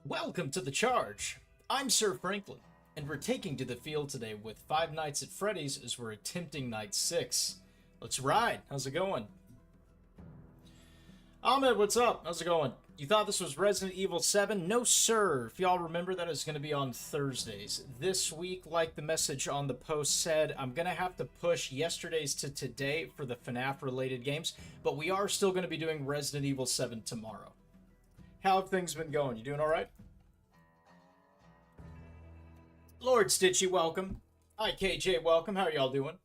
Welcome to The Charge. I'm Sir Franklin, and we're taking to the field today with Five Nights at Freddy's as we're attempting Night 6. Let's ride. How's it going? Ahmed, what's up? How's it going? You thought this was Resident Evil 7? No, sir. If y'all remember, that is going to be on Thursdays. This week, like the message on the post said, I'm going to have to push yesterday's to today for the FNAF-related games, but we are still going to be doing Resident Evil 7 tomorrow. How have things been going? You doing alright? Lord Stitchy, welcome. Hi, KJ, welcome. How are y'all doing?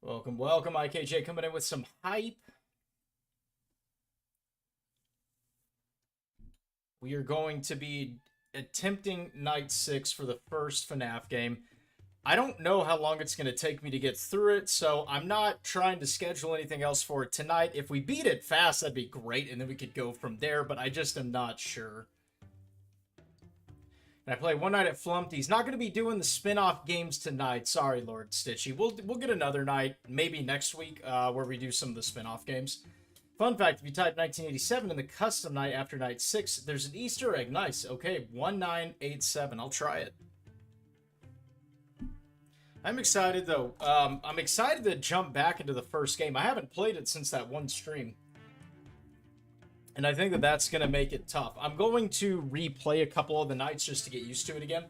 Welcome, welcome. IKJ coming in with some hype. We are going to be attempting Night 6 for the first FNAF game. I don't know how long it's going to take me to get through it, so I'm not trying to schedule anything else for it tonight. If we beat it fast, that'd be great, and then we could go from there, but I just am not sure. And I play One Night at Flumped. He's not going to be doing the spin-off games tonight. Sorry, Lord Stitchy. We'll get another night, maybe next week, where we do some of the spin-off games. Fun fact, if you type 1987 in the custom night after Night 6, there's an Easter egg. Nice. Okay, 1987. I'll try it. I'm excited, though. I'm excited to jump back into the first game. I haven't played it since that one stream. And I think that that's going to make it tough. I'm going to replay a couple of the nights just to get used to it again.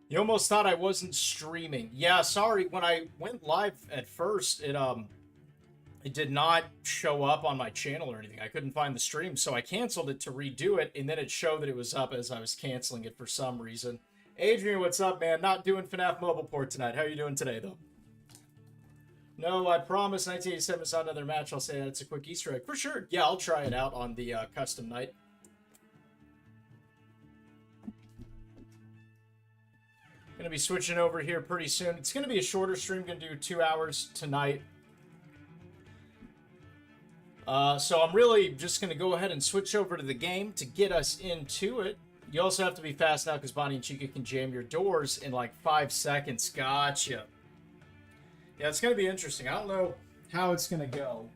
You almost thought I wasn't streaming. Yeah, sorry. When I went live at first, it did not show up on my channel or anything. I couldn't find the stream, so I canceled it to redo it, and then it showed that it was up as I was canceling it for some reason. Adrian, what's up, man? Not doing FNAF Mobile Port tonight. How are you doing today, though? No, I promise 1987 is not another match. I'll say that it's a quick Easter egg. For sure. Yeah, I'll try it out on the custom night. Going to be switching over here pretty soon. It's going to be a shorter stream. Going to do 2 hours tonight. So I'm really just going to go ahead and switch over to the game to get us into it. You also have to be fast now because Bonnie and Chica can jam your doors in like 5 seconds. Gotcha. Yeah, it's going to be interesting. I don't know how it's going to go.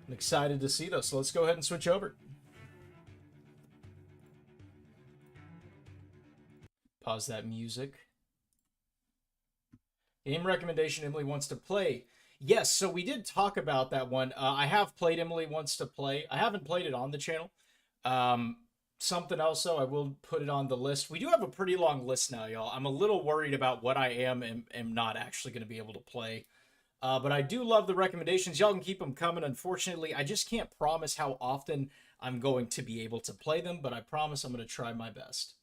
I'm excited to see those. So let's go ahead and switch over. Pause that music. Game recommendation Emily wants to play. Yes, so we did talk about that one. I have played Emily Wants to Play. I haven't played it on the channel. Something else, though, I will put it on the list. We do have a pretty long list now, y'all. I'm a little worried about what I am not actually going to be able to play. But I do love the recommendations. Y'all can keep them coming. Unfortunately, I just can't promise how often I'm going to be able to play them, but I promise I'm going to try my best.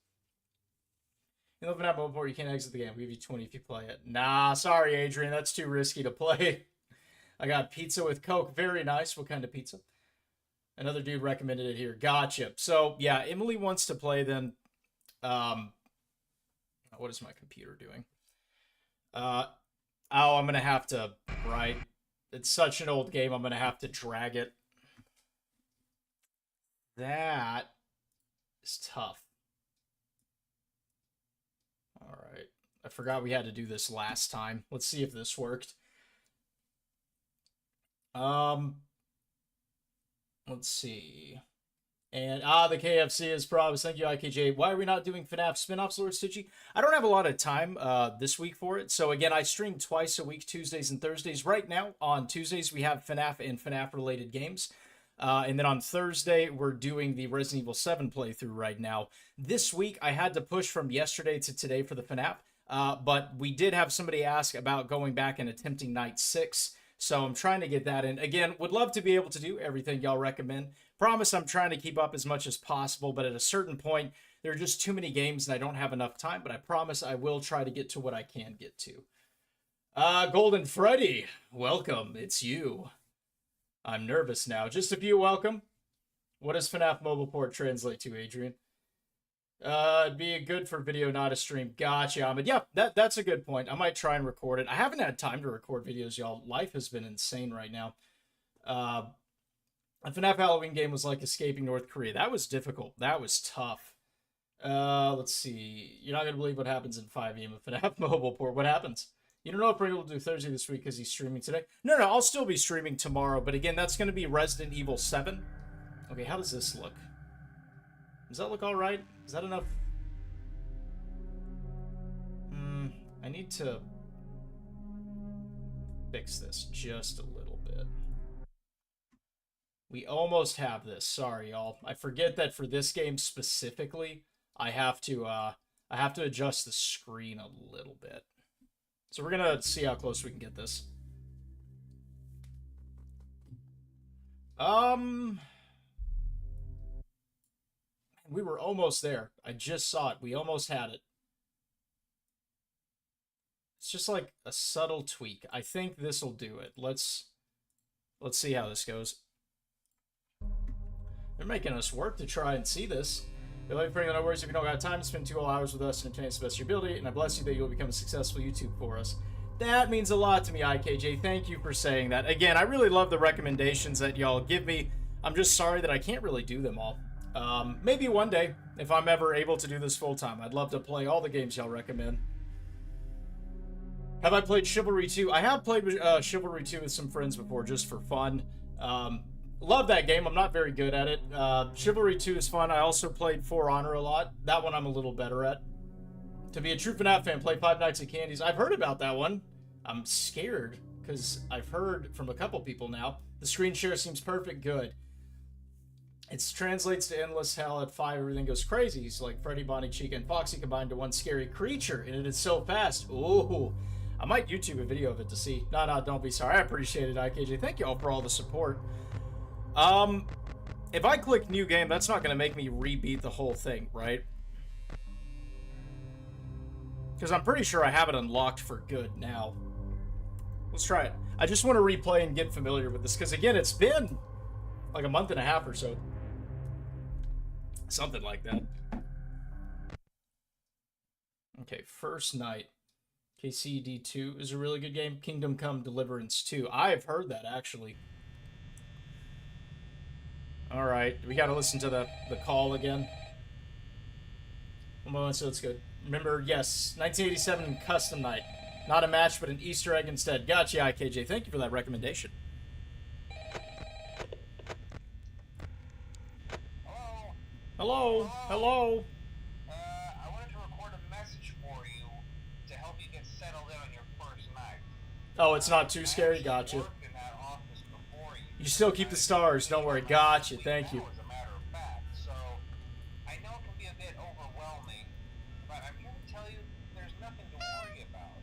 You know, FNAF Mobile Port, you can't exit the game. I'll give you 20 if you play it. Nah, sorry, Adrian. That's too risky to play. I got pizza with Coke. Very nice. What kind of pizza? Another dude recommended it here. Gotcha. So, yeah, Emily Wants to Play then. What is my computer doing? Oh, I'm going to have to, right? It's such an old game, I'm going to have to drag it. That is tough. All right. I forgot we had to do this last time. Let's see if this worked. Let's see. And, the KFC is promised. Thank you, IKJ. Why are we not doing FNAF spin-offs, Lord Stitchy? I don't have a lot of time this week for it. So, again, I stream twice a week, Tuesdays and Thursdays. Right now, on Tuesdays, we have FNAF and FNAF-related games. And then on Thursday, we're doing the Resident Evil 7 playthrough right now. This week, I had to push from yesterday to today for the FNAF. But we did have somebody ask about going back and attempting Night 6. So I'm trying to get that in. Again, would love to be able to do everything y'all recommend. Promise I'm trying to keep up as much as possible, but at a certain point, there are just too many games and I don't have enough time, but I promise I will try to get to what I can get to. Golden Freddy, welcome. It's you. I'm nervous now. Just a few welcome. What does FNAF Mobile Port translate to, Adrian? It'd be good for video, not a stream. Gotcha, Ahmed. Yeah, that's a good point. I might try and record it. I haven't had time to record videos, y'all. Life has been insane right now. A FNAF Halloween game was like escaping North Korea. That was difficult. That was tough. Let's see. You're not going to believe what happens in 5 of FNAF Mobile Port. What happens? You don't know if we're able to do Thursday this week because he's streaming today. No, I'll still be streaming tomorrow. But again, that's going to be Resident Evil 7. Okay, how does this look? Does that look all right? Is that enough? I need to fix this just a little bit. We almost have this. Sorry, y'all. I forget that for this game specifically, I have to adjust the screen a little bit. So we're gonna see how close we can get this. We were almost there. I just saw it. We almost had it. It's just like a subtle tweak. I think this will do it. Let's see how this goes. They're making us work to try and see this. We'd like to bring no worries if you don't got time to spend 2 whole hours with us and entertain the best of your ability, and I bless you that you'll become a successful YouTube for us. That means a lot to me, IKJ. Thank you for saying that. Again, I really love the recommendations that y'all give me. I'm just sorry that I can't really do them all. Maybe one day, if I'm ever able to do this full time. I'd love to play all the games y'all recommend. Have I played Chivalry 2? I have played Chivalry 2 with some friends before, just for fun. Love that game. I'm not very good at it. Chivalry 2 is fun. I also played For Honor a lot. That one I'm a little better at. To be a true FNAF fan, play Five Nights at Candy's. I've heard about that one. I'm scared, because I've heard from a couple people now. The screen share seems perfect. Good. It translates to endless hell. At 5, everything goes crazy. It's like Freddy, Bonnie, Chica, and Foxy combined to one scary creature, and it is so fast. Ooh. I might YouTube a video of it to see. No, don't be sorry. I appreciate it, IKJ. Thank you all for all the support. If I click new game, that's not going to make me rebeat the whole thing, right? Because I'm pretty sure I have it unlocked for good now. Let's try it. I just want to replay and get familiar with this, because again, it's been like a month and a half or so. Something like that. Okay, First Night. KCD2 is a really good game. Kingdom Come Deliverance 2. I have heard that, actually. Alright, we gotta listen to the call again. One moment, so it's good. Remember, yes, 1987 Custom Night. Not a match, but an Easter egg instead. Gotcha, IKJ. Thank you for that recommendation. Hello? Hello? I wanted to record a message for you to help you get settled in on your first night. Oh, it's not too scary? Gotcha. You still keep the stars, don't worry. Gotcha, thank you. As a matter of fact, so I know it can be a bit overwhelming, but I'm here to tell you there's nothing to worry about.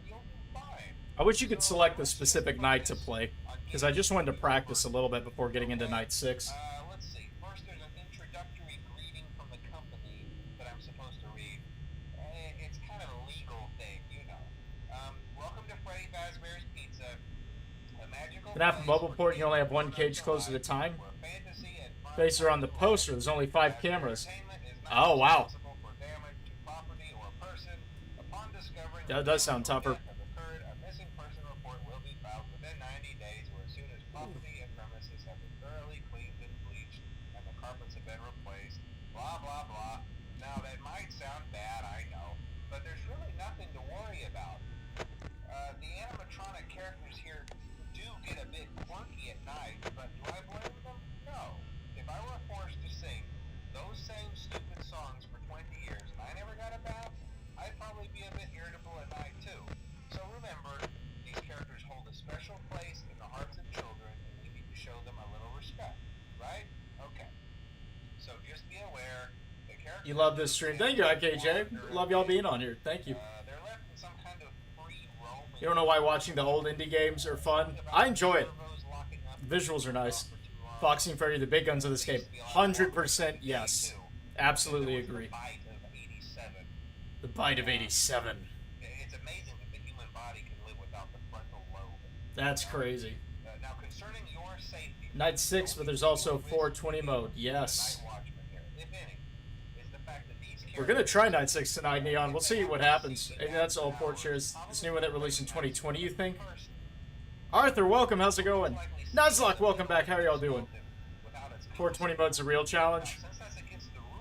You'll be fine. I wish you could select the specific night to play, because I just wanted to practice a little bit before getting into night 6. Let's see. First, there's an introductory greeting from the company that I'm supposed to read. It's kind of a legal thing, you know. Welcome to Freddy Fazbear's Pizza. FNAF mobile port, you only have one cage closed at a time. Faces are on the poster, there's only 5 cameras. Oh, wow. That does sound tougher. Blah, blah, blah. Now, that might sound bad, I know, but there's really nothing to worry about. The animatronic characters here do get a bit quirky at night, but do I blame them? No. If I were forced to sing those same stupid songs for 20 years and I never got a bath, I'd probably be a bit irritable at night too. So remember, these characters hold a special place in the hearts of children, and we need to show them a little respect, right? Okay. So just be aware, the characters... You love this stream. Thank you, IKJ. Love y'all being on here. Thank you. They're left in some kind of free roaming... You don't know why watching the old indie games are fun? I enjoy it. The visuals are nice. Foxy and Freddy, the big guns of this game. 100% yes. Absolutely agree. The bite of 87. It's amazing that the human body can live without the frontal lobe. That's crazy. Now, concerning your safety... Night 6, but there's also 420 mode. Yes. We're gonna try Night 6 tonight, Neon. We'll see what happens. And that's all port shares. This new one that released in 2020, you think? Arthur, welcome. How's it going? Nuzlocke, welcome back. How are y'all doing? 420 mode's a real challenge.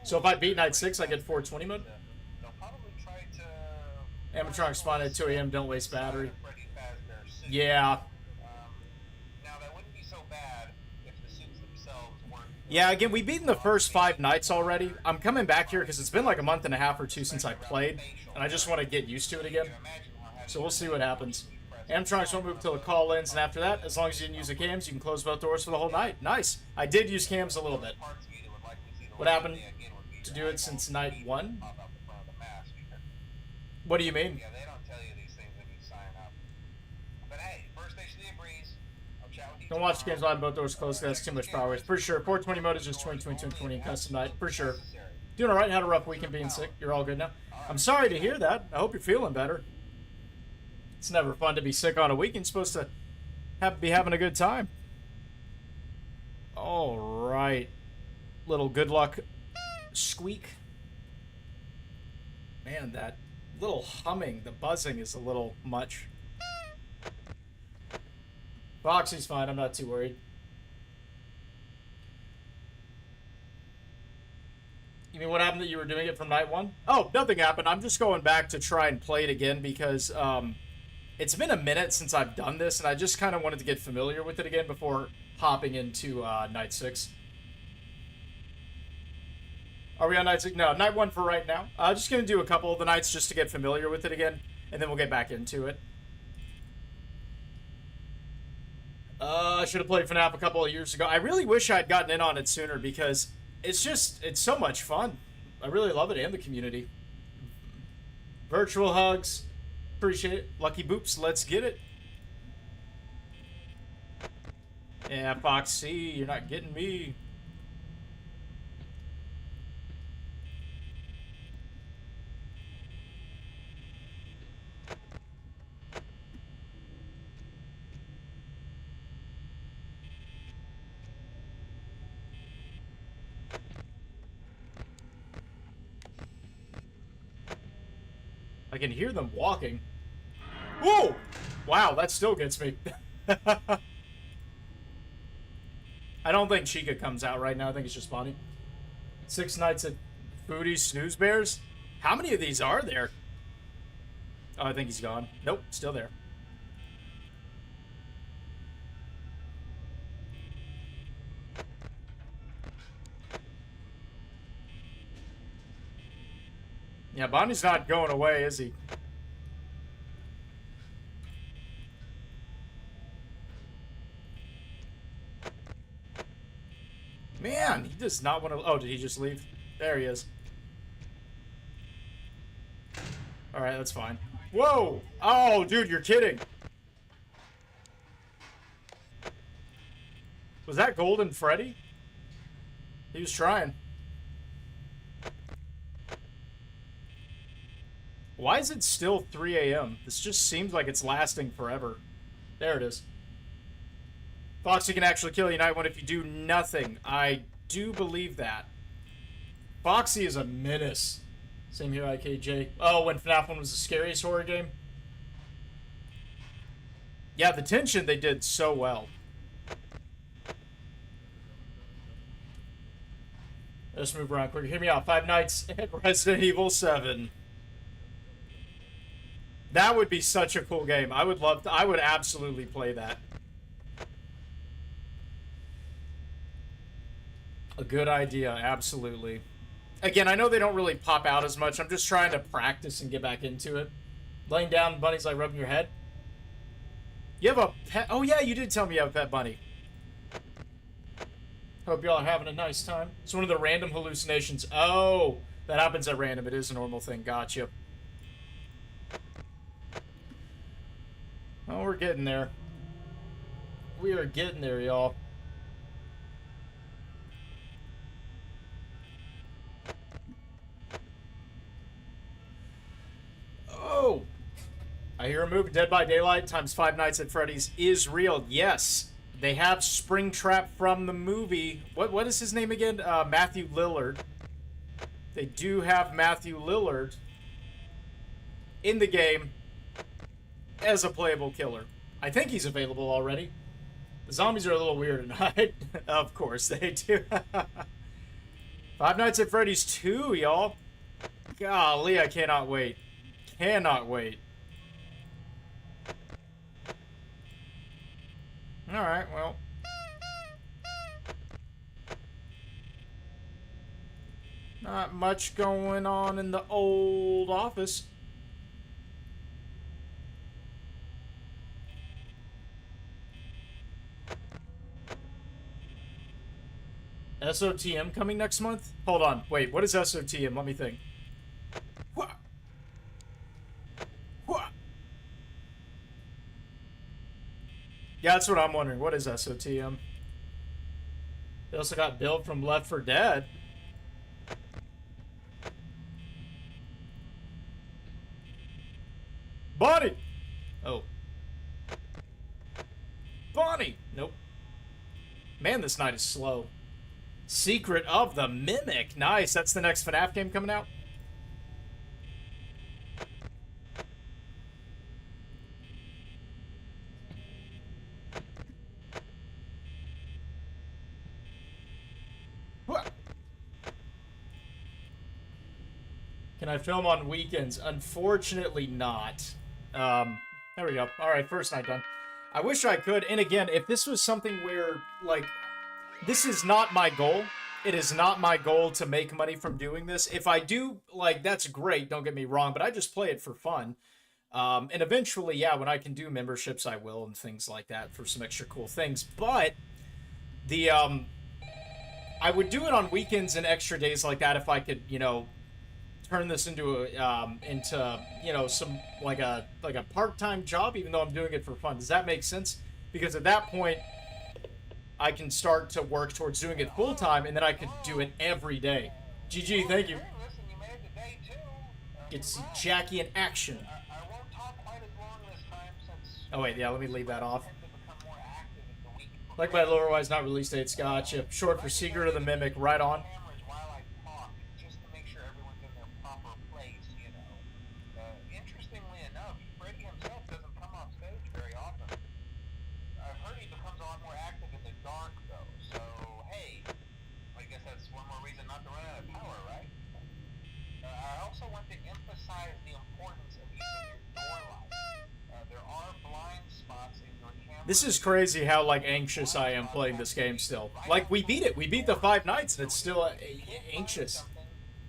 So if I beat Night 6, I get 420 mode? Animatronic spawn at 2 a.m. Don't waste battery. Freddy Fazbear suit. Yeah. Now that wouldn't be so bad if the suits themselves weren't. Yeah, again, we've beaten the first 5 nights already. I'm coming back here because it's been like a month and a half or 2 since I played, and I just want to get used to it again. So we'll see what happens. Animatronics won't move until the call ends, and after that, as long as you didn't use the cams, you can close both doors for the whole night. Nice. I did use cams a little bit. What happened to do it since night 1? What do you mean? Yeah, they don't tell you these things when you sign up. But hey, first station of the breeze. I'll chat with you. Don't watch the games live, both doors closed, that's too much power waste. For sure. 420 mode is just 20, 20, 20, 20 custom night. For sure. Doing alright, had a rough weekend being sick. You're all good now. I'm sorry to hear that. I hope you're feeling better. It's never fun to be sick on a weekend. You're supposed to be having a good time. Alright. Little good luck squeak. Man, that little humming, the buzzing is a little much. Foxy's fine, I'm not too worried. You mean what happened that you were doing it from night 1? Oh, nothing happened. I'm just going back to try and play it again because it's been a minute since I've done this, and I just kind of wanted to get familiar with it again before hopping into night 6. Are we on night 6? No, night 1 for right now. Just going to do a couple of the nights just to get familiar with it again, and then we'll get back into it. I should have played FNAF a couple of years ago. I really wish I'd gotten in on it sooner because it's so much fun. I really love it and the community. Virtual hugs. Appreciate it. Lucky Boops, let's get it. Yeah, Foxy, you're not getting me. I can hear them walking. Whoa! Wow, that still gets me. I don't think Chica comes out right now. I think it's just Bonnie. 6 nights at Foodie Snooze Bears? How many of these are there? Oh, I think he's gone. Nope, still there. Yeah, Bonnie's not going away, is he? Man, he does not want to... Oh, did he just leave? There he is. Alright, that's fine. Whoa! Oh, dude, you're kidding. Was that Golden Freddy? He was trying. Why is it still 3 a.m.? This just seems like it's lasting forever. There it is. Foxy can actually kill you night 1 if you do nothing. I do believe that. Foxy is a menace. Same here, IKJ. Oh, when FNAF 1 was the scariest horror game? Yeah, the tension they did so well. Let's move around quick. Hear me out. 5 nights at Resident Evil 7. That would be such a cool game. I would love to. I would absolutely play that. A good idea, absolutely. Again, I know they don't really pop out as much. I'm just trying to practice and get back into it. Laying down bunnies like rubbing your head. You have a pet? Oh yeah, you did tell me you have a pet bunny. Hope y'all are having a nice time. It's one of the random hallucinations. Oh, that happens at random. It is a normal thing. Gotcha. Oh, we're getting there. We are getting there, y'all. Oh! I hear a movie. Dead by Daylight times 5 nights at Freddy's is real. Yes. They have Springtrap from the movie. What is his name again? Matthew Lillard. They do have Matthew Lillard in the game as a playable killer. I think he's available already. The zombies are a little weird tonight. Of course they do. 5 Nights at Freddy's 2, y'all. Golly, I cannot wait. cannot wait. Alright, well. Not much going on in the old office. SOTM coming next month? Hold on. Wait, what is SOTM? Let me think. What? What? Yeah, that's what I'm wondering. What is SOTM? They also got Bill from Left 4 Dead. Bonnie! Oh. Bonnie! Nope. Man, this night is slow. Secret of the Mimic. Nice. That's the next FNAF game coming out. Can I film on weekends? Unfortunately not. There we go. Alright, first night done. I wish I could, and again, if this was something where, like, this is not my goal. It is not my goal to make money from doing this. If I do, like, that's great, don't get me wrong, but I just play it for fun. And eventually, yeah, when I can do memberships, I will, and things like that for some extra cool things. But the, I would do it on weekends and extra days like that if I could, you know, turn this into you know, some like a part-time job, even though I'm doing it for fun. Does that make sense? Because at that point, I can start to work towards doing it full-time, and then I could do it every day. GG, thank you. Get to see Jackie in action. Oh wait, yeah, let me leave that off. Like my lower-wise, not release dates. Gotcha. Short for Secret of the Mimic. Right on. This is crazy how, like, anxious I am playing this game still. Like, we beat it. We beat the 5 nights, and it's still anxious.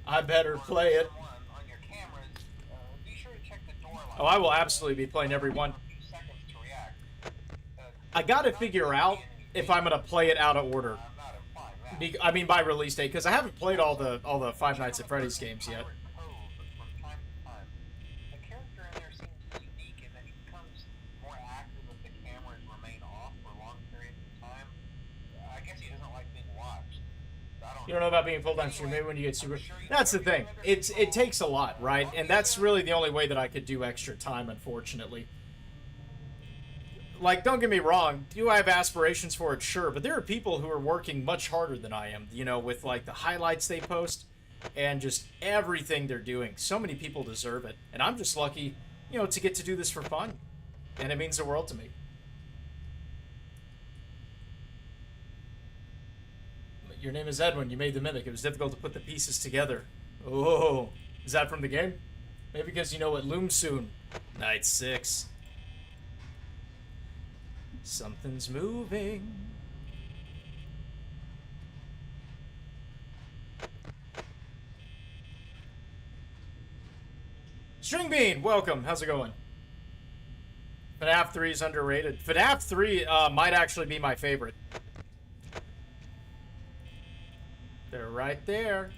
I better play it. Oh, I will absolutely be playing every one. I gotta figure out if I'm gonna play it out of order. I mean, by release date, because I haven't played all the 5 Nights at Freddy's games yet. You don't know about being full-time streamer, maybe when you get super... That's the thing. It takes a lot, right? And that's really the only way that I could do extra time, unfortunately. Like, don't get me wrong, do I have aspirations for it? Sure, but there are people who are working much harder than I am, you know, with, like, the highlights they post and just everything they're doing. So many people deserve it. And I'm just lucky, you know, to get to do this for fun. And it means the world to me. Your name is Edwin. You made the Mimic. It was difficult to put the pieces together. Oh, is that from the game? Maybe because you know it looms soon. Night 6. Something's moving. String Bean, welcome. How's it going? FNAF 3 is underrated. FNAF 3 might actually be my favorite. They're right there.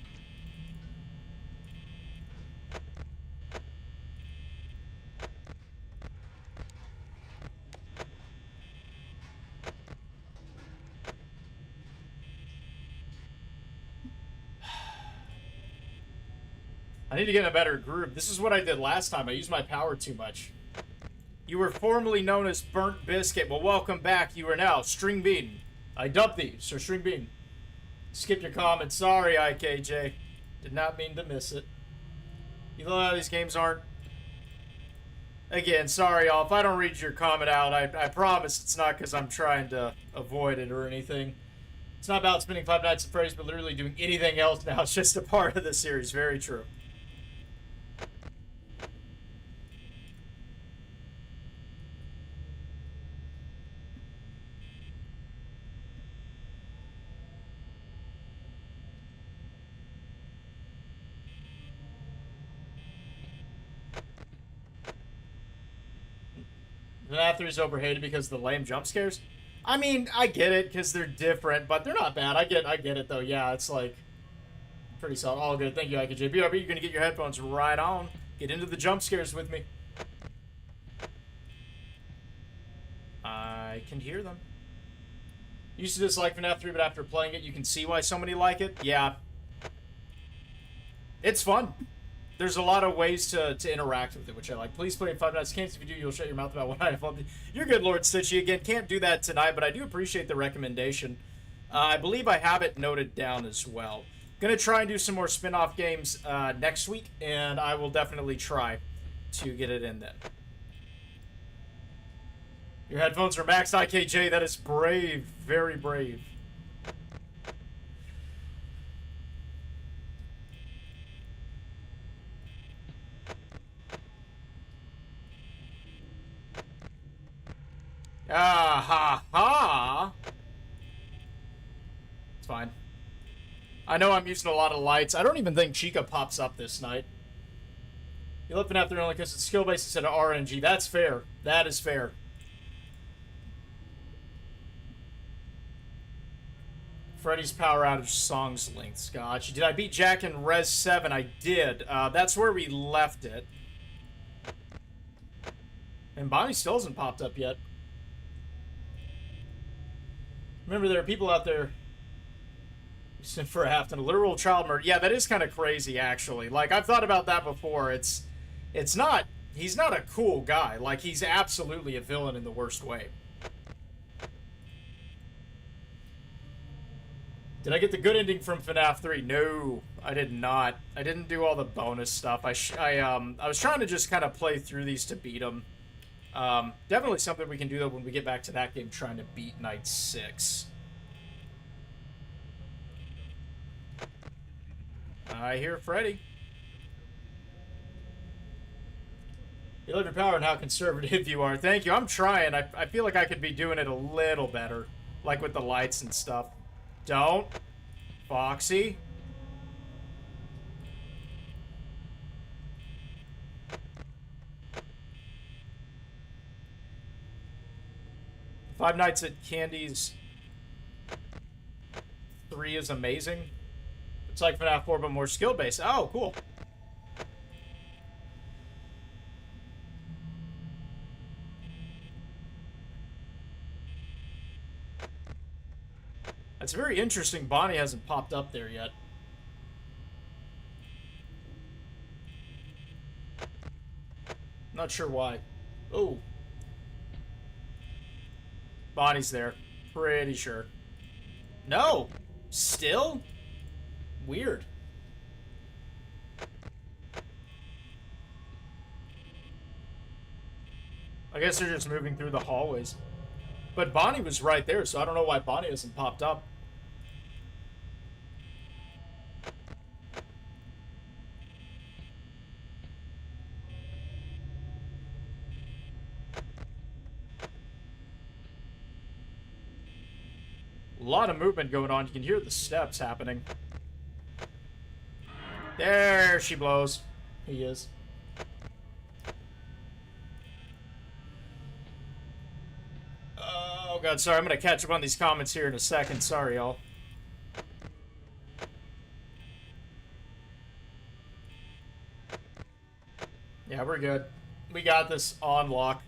I need to get in a better groove. This is what I did last time. I used my power too much. You were formerly known as Burnt Biscuit. Well, welcome back. You are now String Bean. I dubbed thee, Sir String Bean. Skip your comment. Sorry, IKJ. Did not mean to miss it. You know how these games aren't... Again, sorry, y'all. If I don't read your comment out, I promise it's not because I'm trying to avoid it or anything. It's not about spending 5 Nights at Freddy's, but literally doing anything else now. It's just a part of the series. Very true. FNAF 3 is overhated because of the lame jump scares. I mean, I get it because they're different, but they're not bad. I get it though. Yeah, it's like pretty solid. All good. Thank you, IKJ. BRB, you're gonna get your headphones right on. Get into the jump scares with me. I can hear them. Used to dislike FNAF 3, but after playing it, you can see why so many like it. Yeah. It's fun. There's a lot of ways to interact with it, which I like. Please play in 5 Nights. Can't if you do, you'll shut your mouth about what I've loved. You're good, Lord Stitchy. Again, can't do that tonight, but I do appreciate the recommendation. I believe I have it noted down as well. Gonna try and do some more spin-off games next week, and I will definitely try to get it in then. Your headphones are maxed, IKJ. That is brave. Very brave. Ah, ha, ha. It's fine. I know I'm using a lot of lights. I don't even think Chica pops up this night. You're looking after only because it's skill-based instead of RNG. That's fair. That is fair. Freddy's Power Outage songs lengths. Gotcha. Did I beat Jack in Res 7? I did. That's where we left it. And Bonnie still hasn't popped up yet. Remember, there are people out there who sent for a half and a literal child murder. Yeah, that is kind of crazy, actually. Like, I've thought about that before. It's not... He's not a cool guy. Like, he's absolutely a villain in the worst way. Did I get the good ending from FNAF 3? No, I did not. I didn't do all the bonus stuff. I was trying to just kind of play through these to beat them. Definitely something we can do, though, when we get back to that game, trying to beat Night 6. I hear Freddy. You love your power and how conservative you are. Thank you. I'm trying. I feel like I could be doing it a little better, like with the lights and stuff. Don't. Foxy. Five Nights at Candy's 3 is amazing. It's like FNAF 4, but more skill-based. Oh, cool. That's very interesting. Bonnie hasn't popped up there yet. Not sure why. Oh. Bonnie's there. Pretty sure. No! Still? Weird. I guess they're just moving through the hallways. But Bonnie was right there, so I don't know why Bonnie hasn't popped up. A lot of movement going on. You can hear the steps happening. There she blows. He is. Oh god, sorry. I'm gonna catch up on these comments here in a second. Sorry, y'all. Yeah, we're good. We got this on lock.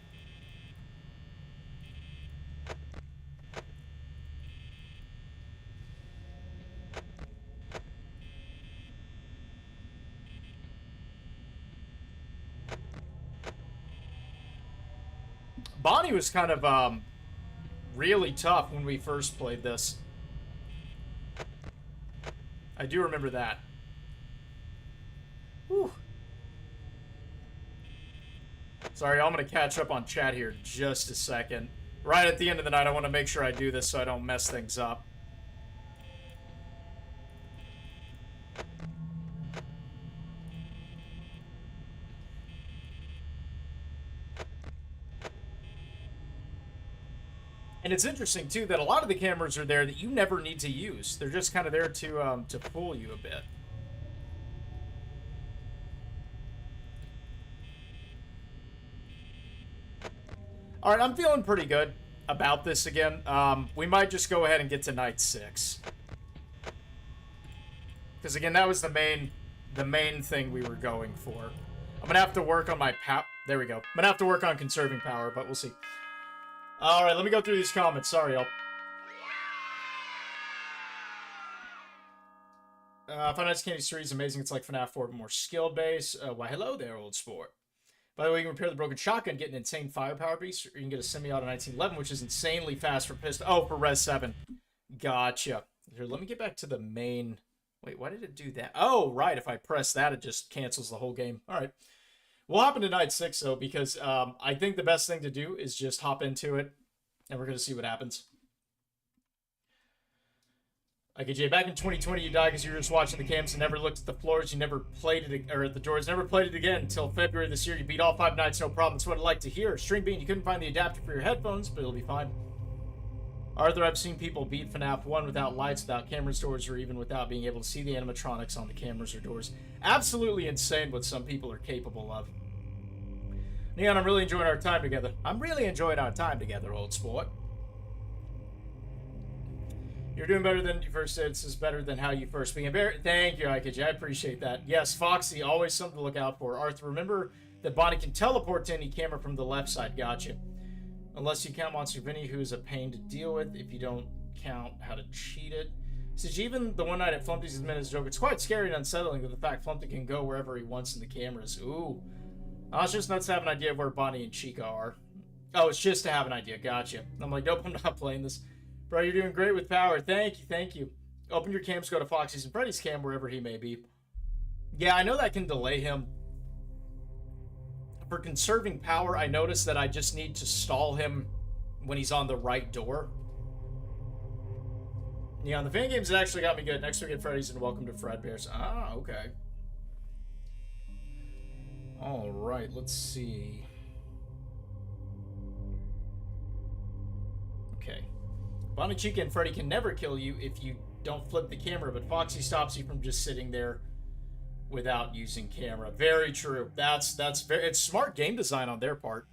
Bonnie was kind of, really tough when we first played this. I do remember that. Whew. Sorry, I'm going to catch up on chat here in just a second. Right at the end of the night, I want to make sure I do this so I don't mess things up. And it's interesting, too, that a lot of the cameras are there that you never need to use. They're just kind of there to fool you a bit. All right, I'm feeling pretty good about this again. We might just go ahead and get to night 6. Because again, that was the main thing we were going for. I'm gonna have to work on my power. There we go. I'm gonna have to work on conserving power, but we'll see. All right, let me go through these comments. Sorry, y'all. Five Nights at Candy's 3 is amazing. It's like FNAF 4, but more skill-based. Why, hello there, old sport. By the way, you can repair the broken shotgun, get an insane firepower beast, or you can get a semi-auto 1911, which is insanely fast for pistol. Oh, for Res 7. Gotcha. Here, let me get back to the main... Wait, why did it do that? Oh, right. If I press that, it just cancels the whole game. All right. We'll hop into night 6, though, because I think the best thing to do is just hop into it, and we're going to see what happens. Like AJ, back in 2020, you died because you were just watching the cams and never looked at the floors. You never played it, or at the doors. Never played it again until February this year. You beat all 5 nights, no problem. That's what I'd like to hear. String Bean, you couldn't find the adapter for your headphones, but it'll be fine. Arthur, I've seen people beat FNAF 1 without lights, without cameras, doors, or even without being able to see the animatronics on the cameras or doors. Absolutely insane what some people are capable of. Neon, I'm really enjoying our time together. I'm really enjoying our time together, old sport. You're doing better than you first did. This is better than how you first began. Thank you, IKJ. I appreciate that. Yes, Foxy, always something to look out for. Arthur, remember that Bonnie can teleport to any camera from the left side. Gotcha. Unless you count Monster Vinny, who is a pain to deal with. If you don't count how to cheat it. Says even the one night at Flumpty's Minutes joke, it's quite scary and unsettling that the fact Flumpty can go wherever he wants in the cameras. Ooh. I was just nuts to have an idea of where Bonnie and Chica are. Oh, it's just to have an idea. Gotcha. I'm like, nope, I'm not playing this. Bro, you're doing great with power. Thank you, thank you. Open your cams, go to Foxy's and Freddy's cam, wherever he may be. Yeah, I know that can delay him. For conserving power, I noticed that I just need to stall him when he's on the right door. Yeah, on the fan games, it actually got me good. Next week at Freddy's and welcome to Fredbear's. Ah, okay. All right, let's see. Okay. Bonnie, Chica, and Freddy can never kill you if you don't flip the camera, but Foxy stops you from just sitting there without using camera. Very true. That's very... It's smart game design on their part.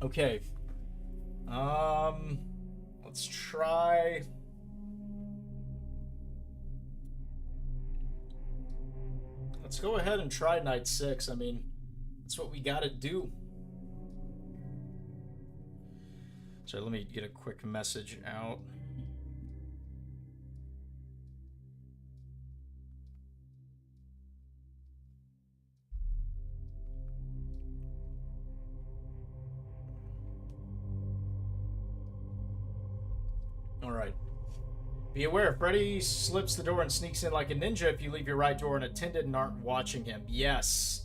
Okay. Let's try... Let's go ahead and try night 6. I mean, that's what we gotta do. So let me get a quick message out. All right. Be aware, Freddy slips the door and sneaks in like a ninja if you leave your right door unattended and aren't watching him. Yes.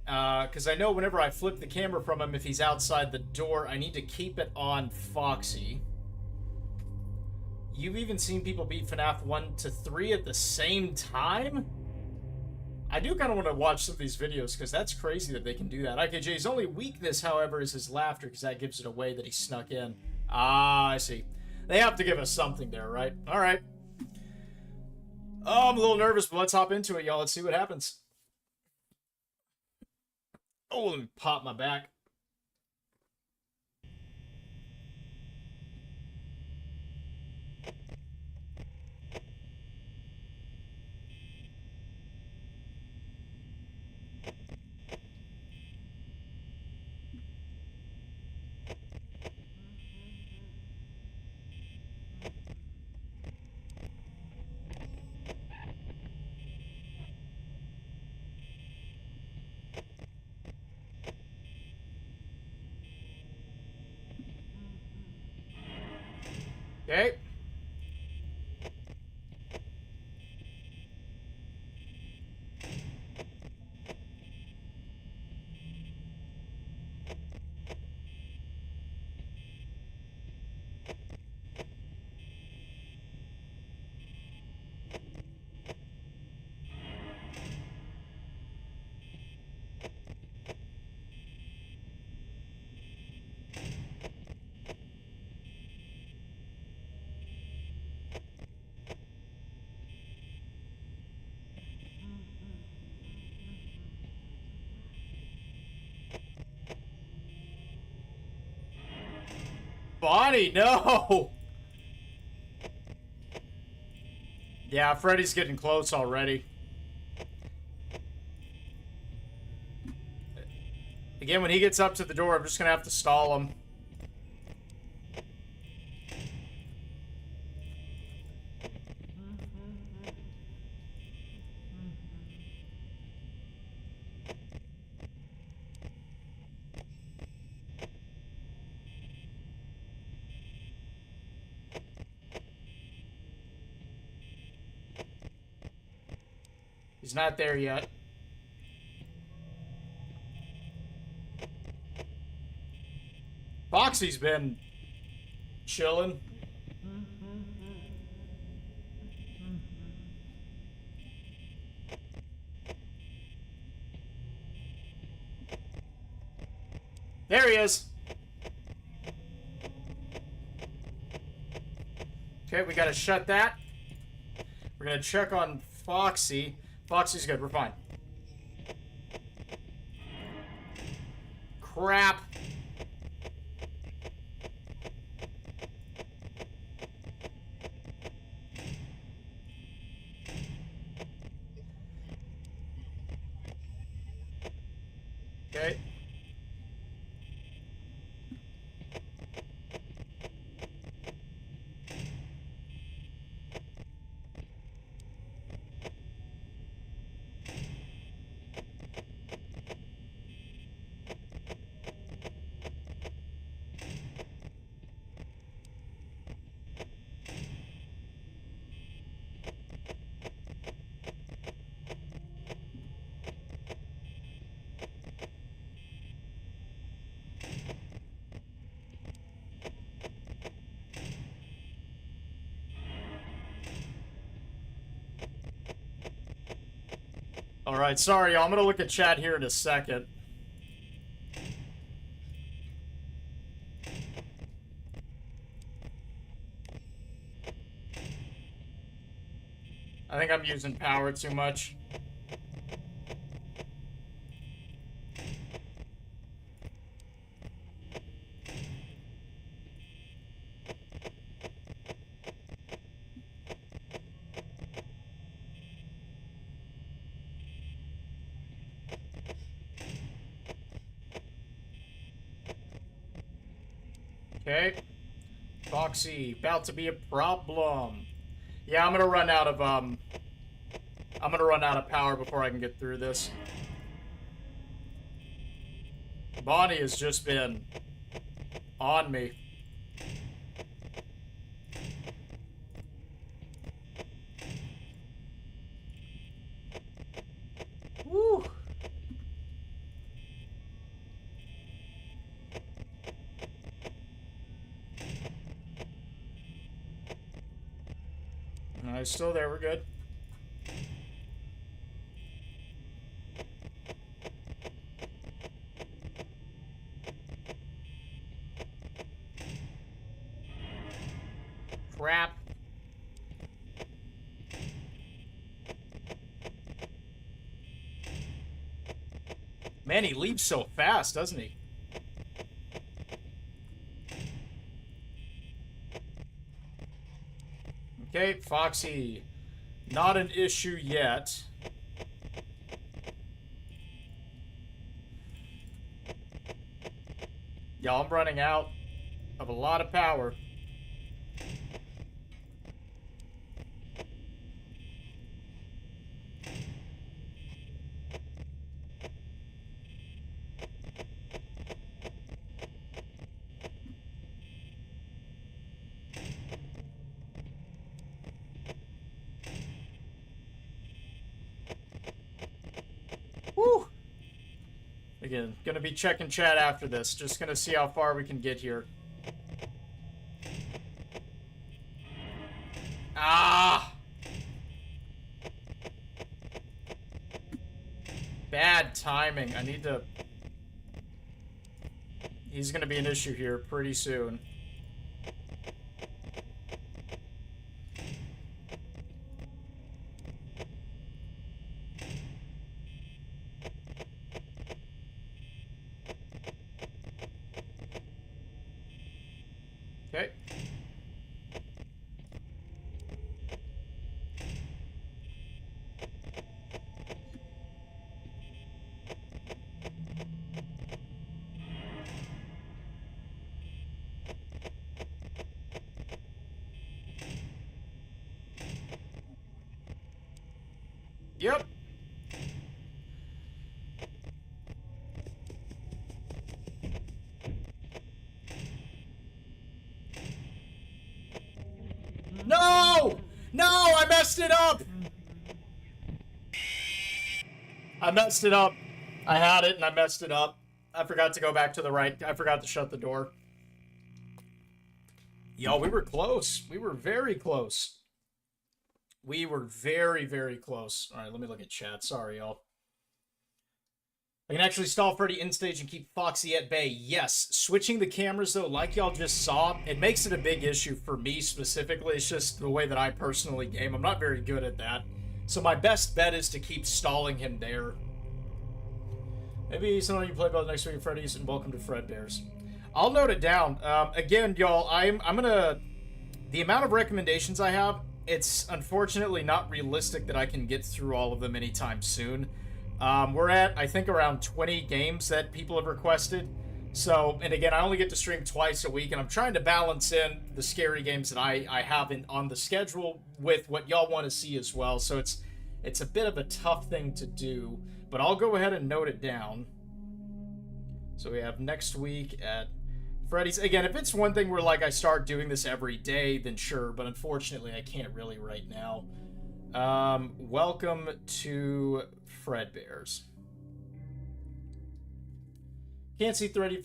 Because I know whenever I flip the camera from him, if he's outside the door, I need to keep it on Foxy. You've even seen people beat FNAF 1 to 3 at the same time? I do kind of want to watch some of these videos, because that's crazy that they can do that. IKJ's only weakness, however, is his laughter, because that gives it away that he snuck in. Ah, I see. They have to give us something there, right? All right. Oh, I'm a little nervous, but let's hop into it, y'all. Let's see what happens. Oh, let me pop my back. Okay. Bonnie, no! Yeah, Freddy's getting close already. Again, when he gets up to the door, I'm just gonna have to stall him. He's not there yet. Foxy's been chilling. There he is. Okay, we gotta shut that. We're gonna check on Foxy. Foxy's good, we're fine. Crap. Okay. Alright, sorry, y'all. I'm gonna look at chat here in a second. I think I'm using power too much. Okay. Foxy, about to be a problem. Yeah, I'm gonna run out of power before I can get through this. Bonnie has just been on me. Woo! No, he's still there, we're good. Crap. Man, he leaves so fast, doesn't he? Okay, Foxy. Not an issue yet. Y'all, I'm running out of a lot of power. Woo! Again, gonna be checking chat after this. Just gonna see how far we can get here. Ah! Bad timing. I need to... He's gonna be an issue here pretty soon. Yep. No! No, I messed it up! I messed it up. I had it and I messed it up. I forgot to go back to the right. I forgot to shut the door. Yo, we were close. We were very close. We were very, very close. All right, let me look at chat. Sorry, y'all. I can actually stall Freddy in stage and keep Foxy at bay. Yes. Switching the cameras, though, like y'all just saw, it makes it a big issue for me specifically. It's just the way that I personally game. I'm not very good at that. So my best bet is to keep stalling him there. Maybe someone you play about next week at Freddy's, and welcome to Fred Bears. I'll note it down. Again, y'all, I'm gonna... The amount of recommendations I have, it's unfortunately not realistic that I can get through all of them anytime soon. We're at, I think, around 20 games that people have requested. So, and again, I only get to stream twice a week, and I'm trying to balance in the scary games that I have on the schedule with what y'all want to see as well. So it's a bit of a tough thing to do, but I'll go ahead and note it down. So we have next week at Freddy's. Again, if it's one thing where, like, I start doing this every day, then sure, but unfortunately I can't really right now. Welcome to Fred Bears. Can't see Freddy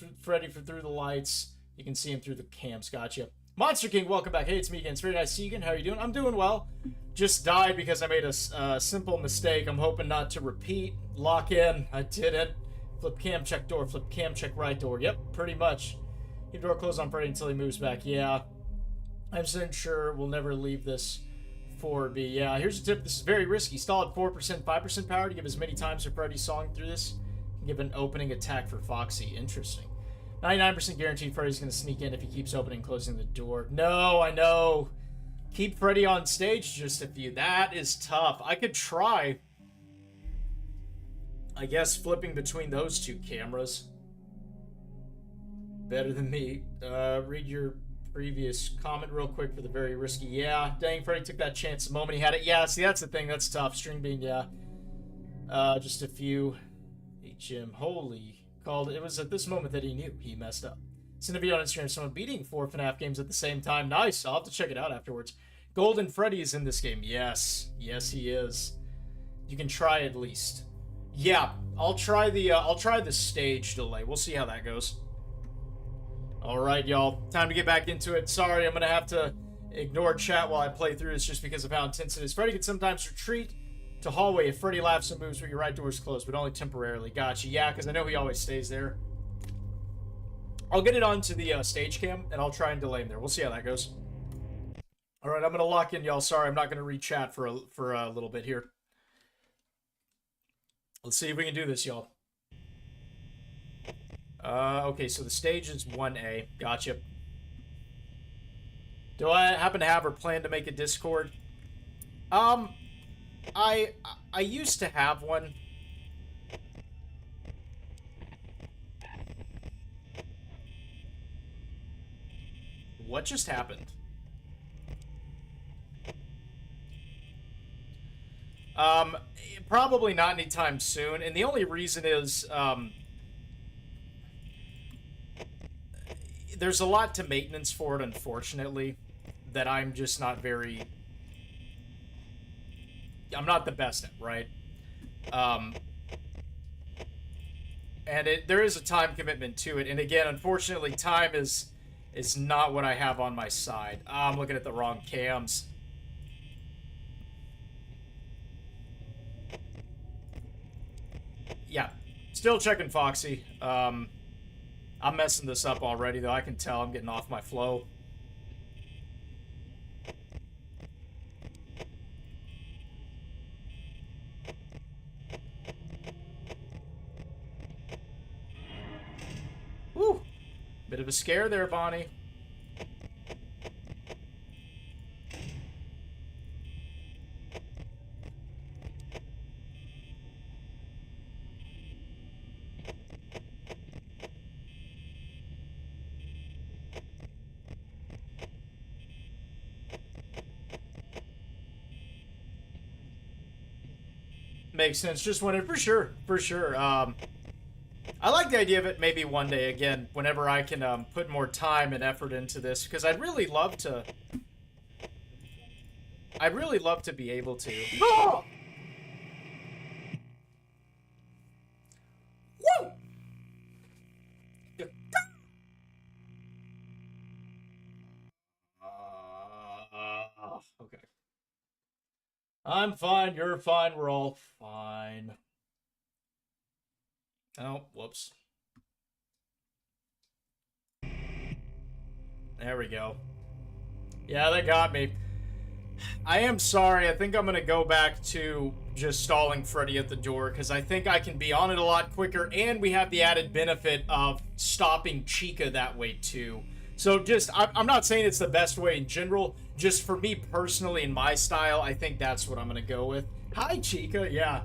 from through the lights. You can see him through the cams. Gotcha. Monster King, welcome back. Hey, it's me again. It's very nice to see you again. How are you doing? I'm doing well. Just died because I made a simple mistake. I'm hoping not to repeat. Lock in. I didn't. Flip cam, check door. Flip cam, check right door. Yep, pretty much. Keep door closed on Freddy until he moves back. Yeah. I'm sure we'll never leave this 4B. Yeah, here's a tip. This is very risky. Stall at 4%, 5% power to give as many times for Freddy sawing through this. Give an opening attack for Foxy. Interesting. 99% guaranteed Freddy's going to sneak in if he keeps opening and closing the door. No, I know. Keep Freddy on stage just a few. That is tough. I could try, I guess, flipping between those two cameras. Better than me. Read your previous comment real quick for the very risky. Yeah, dang, Freddy took that chance the moment he had it. Yeah, see, that's the thing. That's tough. String bean, yeah. Just a few. Jim, holy, called it. It was at this moment that he knew he messed up. Seen a video on Instagram, someone beating 4 FNAF games at the same time. Nice. I'll have to check it out afterwards. Golden Freddy is in this game. Yes, he is. You can try at least. Yeah, I'll try the stage delay. We'll see how that goes. All right, y'all. Time to get back into it. Sorry, I'm gonna have to ignore chat while I play through this just because of how intense it is. Freddy can sometimes retreat to hallway if Freddy laughs and moves when your right door is closed, but only temporarily. Gotcha. Yeah, because I know he always stays there. I'll get it onto the stage cam, and I'll try and delay him there. We'll see how that goes. All right, I'm going to lock in, y'all. Sorry, I'm not going to read chat for a little bit here. Let's see if we can do this, y'all. Okay, so the stage is 1A. Gotcha. Do I happen to have or plan to make a Discord? I used to have one. What just happened? Probably not anytime soon, and the only reason is, there's a lot to maintenance for it, unfortunately, that I'm just not very... I'm not the best at, right? And there is a time commitment to it, and again, unfortunately, time is not what I have on my side. I'm looking at the wrong cams. Yeah, still checking Foxy. I'm messing this up already, though. I can tell I'm getting off my flow. Woo! Bit of a scare there, Bonnie. Makes sense. Just wanted, for sure, for sure. I like the idea of it. Maybe one day again, whenever I can put more time and effort into this, because I'd really love to. I'd really love to be able to. Oh! Woo! Okay. I'm fine. You're fine. We're all fine. Oh, whoops. There we go. Yeah, they got me. I am sorry. I think I'm gonna go back to just stalling Freddy at the door because I think I can be on it a lot quicker, and we have the added benefit of stopping Chica that way too. So just, I'm not saying it's the best way in general. Just for me personally, in my style, I think that's what I'm gonna go with. Hi, Chica. Yeah.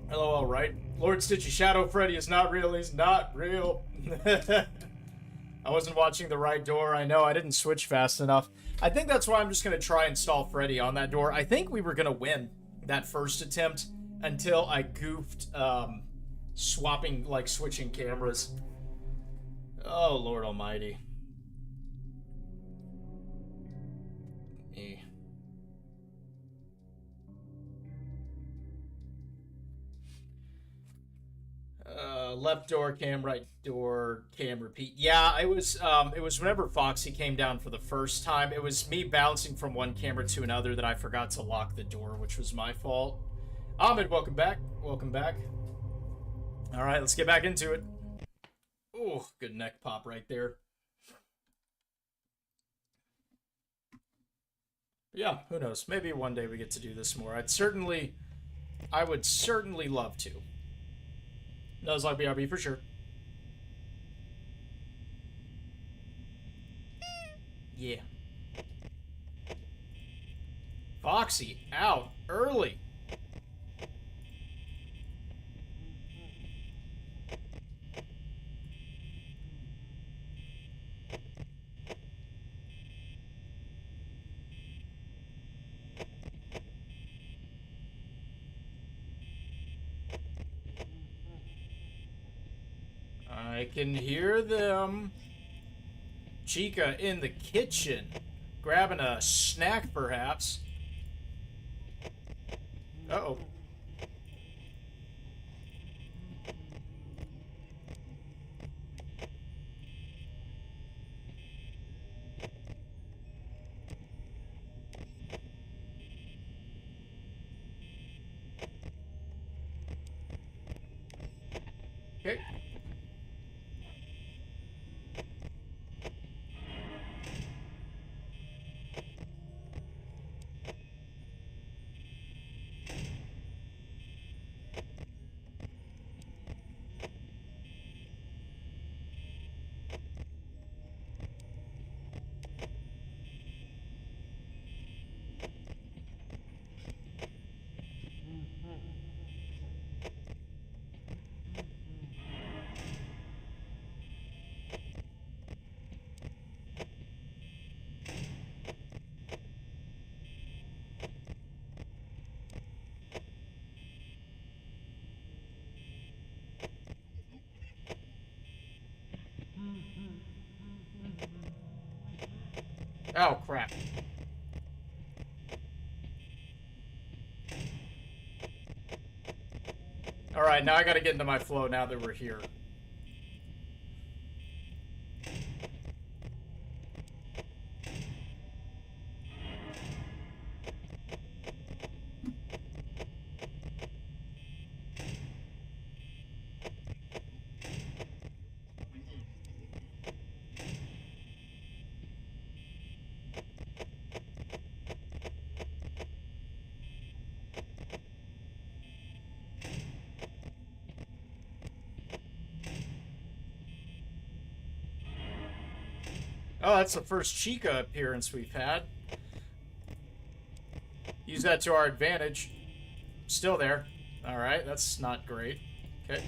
Hello, all right. Lord Stitchy, Shadow Freddy is not real. He's not real. I wasn't watching the right door. I know I didn't switch fast enough. I think that's why I'm just going to try and stall Freddy on that door. I think we were going to win that first attempt until I goofed swapping, like, switching cameras. Oh, Lord almighty. Me. Left door cam, right door cam, repeat. Yeah, it was whenever Foxy came down for the first time. It was me bouncing from one camera to another that I forgot to lock the door, which was my fault. Ahmed, welcome back. Welcome back. All right, let's get back into it. Oh, good neck pop right there. Yeah, who knows? Maybe one day we get to do this more. I would certainly love to. Nuzlocke BRB for sure. Yeah. Foxy out early. I can hear them. Chica in the kitchen, grabbing a snack perhaps. Uh-oh. Okay. Oh, crap. Alright, now I gotta get into my flow now that we're here. Oh, that's the first Chica appearance we've had. Use that to our advantage. Still there. Alright, that's not great. Okay.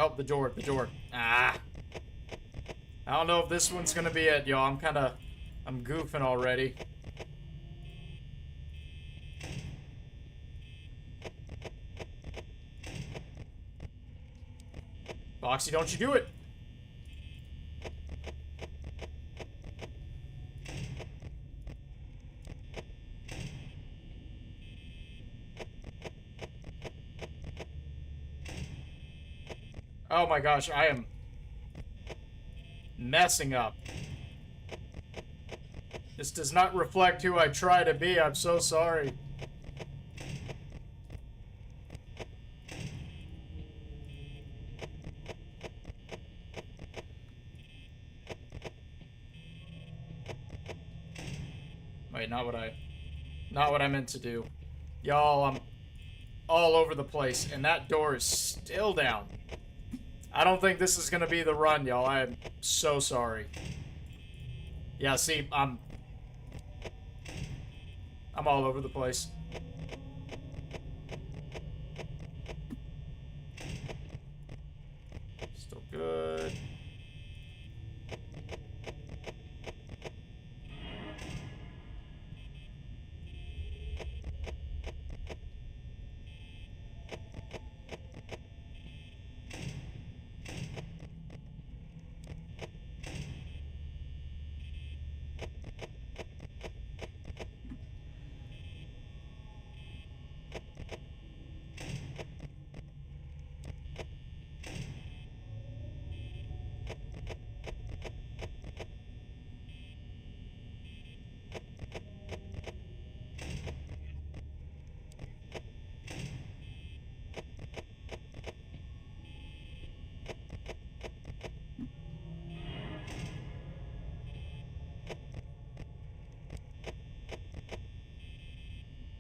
Oh, the door. Ah. I don't know if this one's gonna be it, y'all. I'm goofing already. Foxy, don't you do it! Oh my gosh, I am messing up. This does not reflect who I try to be. I'm so sorry. Wait, not what I meant to do. Y'all, I'm all over the place, and that door is still down. I don't think this is gonna be the run, y'all. I am so sorry. Yeah, see, I'm all over the place. Still good.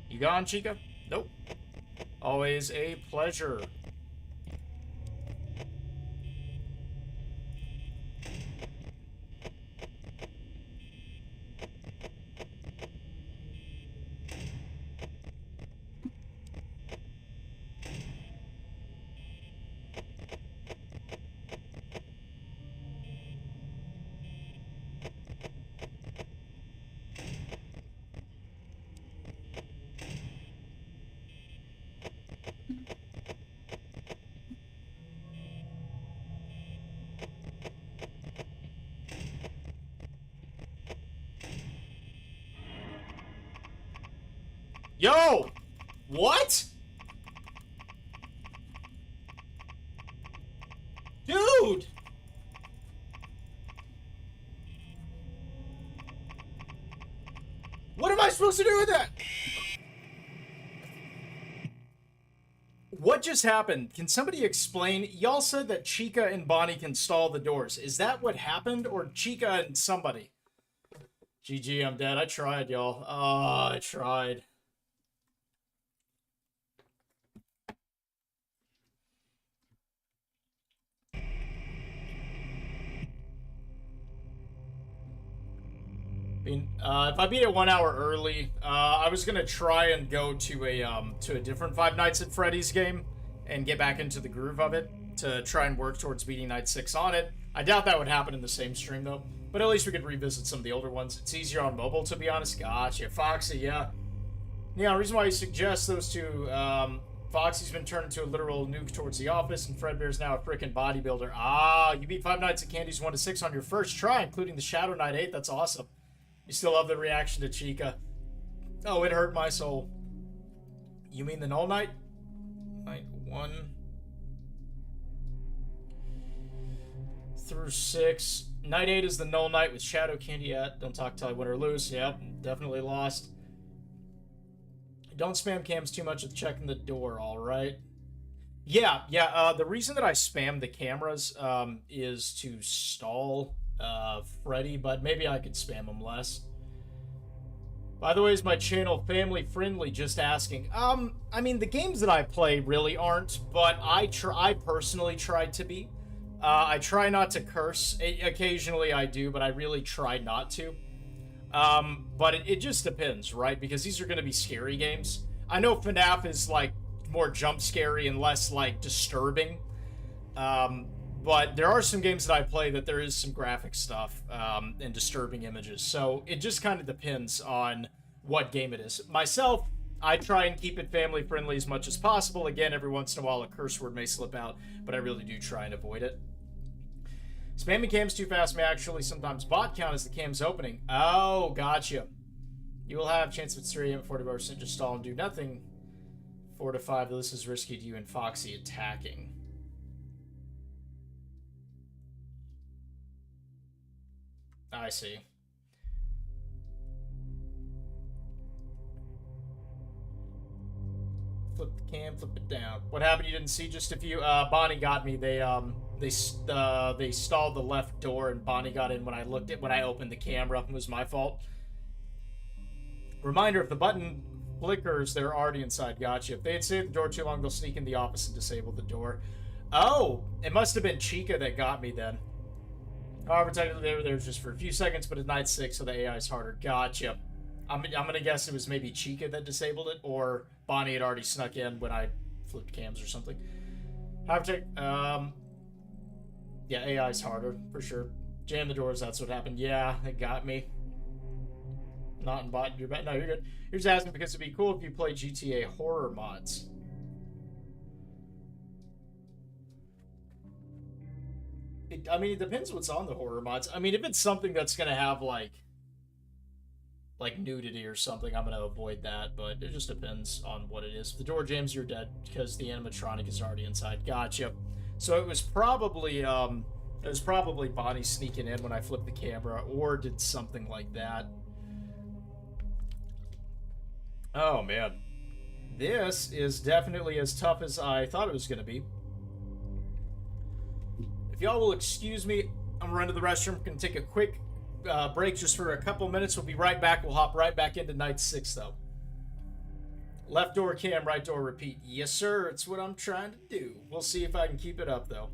You gone, Chica? Nope. Always a pleasure. Yo! What? Dude! What am I supposed to do with that? What just happened? Can somebody explain? Y'all said that Chica and Bonnie can stall the doors. Is that what happened? Or Chica and somebody? GG, I'm dead. I tried, y'all. Oh, I tried. I mean, if I beat it 1 hour early, I was gonna try and go to a different Five Nights at Freddy's game and get back into the groove of it to try and work towards beating Night 6 on it. I doubt that would happen in the same stream though, but at least we could revisit some of the older ones. It's easier on mobile, to be honest. Gotcha, Foxy, yeah. Yeah, the reason why you suggest those two, Foxy's been turned into a literal nuke towards the office, and Fredbear's now a frickin' bodybuilder. Ah, you beat Five Nights at Candy's 1 to 6 on your first try, including the Shadow Knight 8. That's awesome. You still love the reaction to Chica. Oh, it hurt my soul. You mean the Null Knight? Night 1 through 6. Night 8 is the Null Knight with Shadow Candy at. Don't talk till I win or lose. Yep, definitely lost. Don't spam cams too much with checking the door, alright? Yeah, the reason that I spam the cameras is to stall Freddy, but maybe I could spam him less. By the way, is my channel family friendly? Just asking. I mean, the games that I play really aren't, but I personally try to be. I try not to curse. Occasionally I do, but I really try not to. But it just depends, right? Because these are going to be scary games. I know FNAF is like more jump scary and less like disturbing. But there are some games that I play that there is some graphic stuff and disturbing images. So it just kind of depends on what game it is. Myself, I try and keep it family friendly as much as possible. Again, every once in a while a curse word may slip out, but I really do try and avoid it. Spamming cams too fast may actually sometimes bot count as the cam's opening. Oh, gotcha. You will have chance of it's 3 a.m. 40% just stall and do nothing. 4 to 5, this is risky to you and Foxy attacking. I see. Flip the cam, flip it down. What happened? You didn't see just a few. Bonnie got me. They stalled the left door, and Bonnie got in when I opened the camera. It was my fault. Reminder: if the button flickers, they're already inside. Gotcha. If they had saved the door too long, they'll sneak in the office and disable the door. Oh, it must have been Chica that got me then. However, technically they were there just for a few seconds, but at night 6, so the AI is harder. Gotcha. I'm gonna guess it was maybe Chica that disabled it, or Bonnie had already snuck in when I flipped cams or something. However, yeah, AI is harder for sure. Jam the doors. That's what happened. Yeah, it got me. Not in bot. You're bad. No, you're good. You're just asking because it'd be cool if you play GTA horror mods. I mean, it depends what's on the horror mods. I mean, if it's something that's gonna have like nudity or something, I'm gonna avoid that. But it just depends on what it is. If the door jams, you're dead because the animatronic is already inside. Gotcha. So it was probably Bonnie sneaking in when I flipped the camera, or did something like that. Oh man, this is definitely as tough as I thought it was gonna be. If y'all will excuse me, I'm gonna run to the restroom. Gonna take a quick break just for a couple minutes. We'll be right back. We'll hop right back into night 6 though. Left door cam, right door repeat. Yes, sir. It's what I'm trying to do. We'll see if I can keep it up though.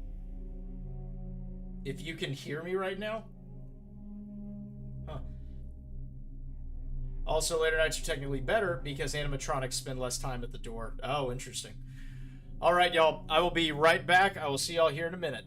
If you can hear me right now. Huh. Also, later nights are technically better because animatronics spend less time at the door. Oh, interesting. All right, y'all. I will be right back. I will see y'all here in a minute.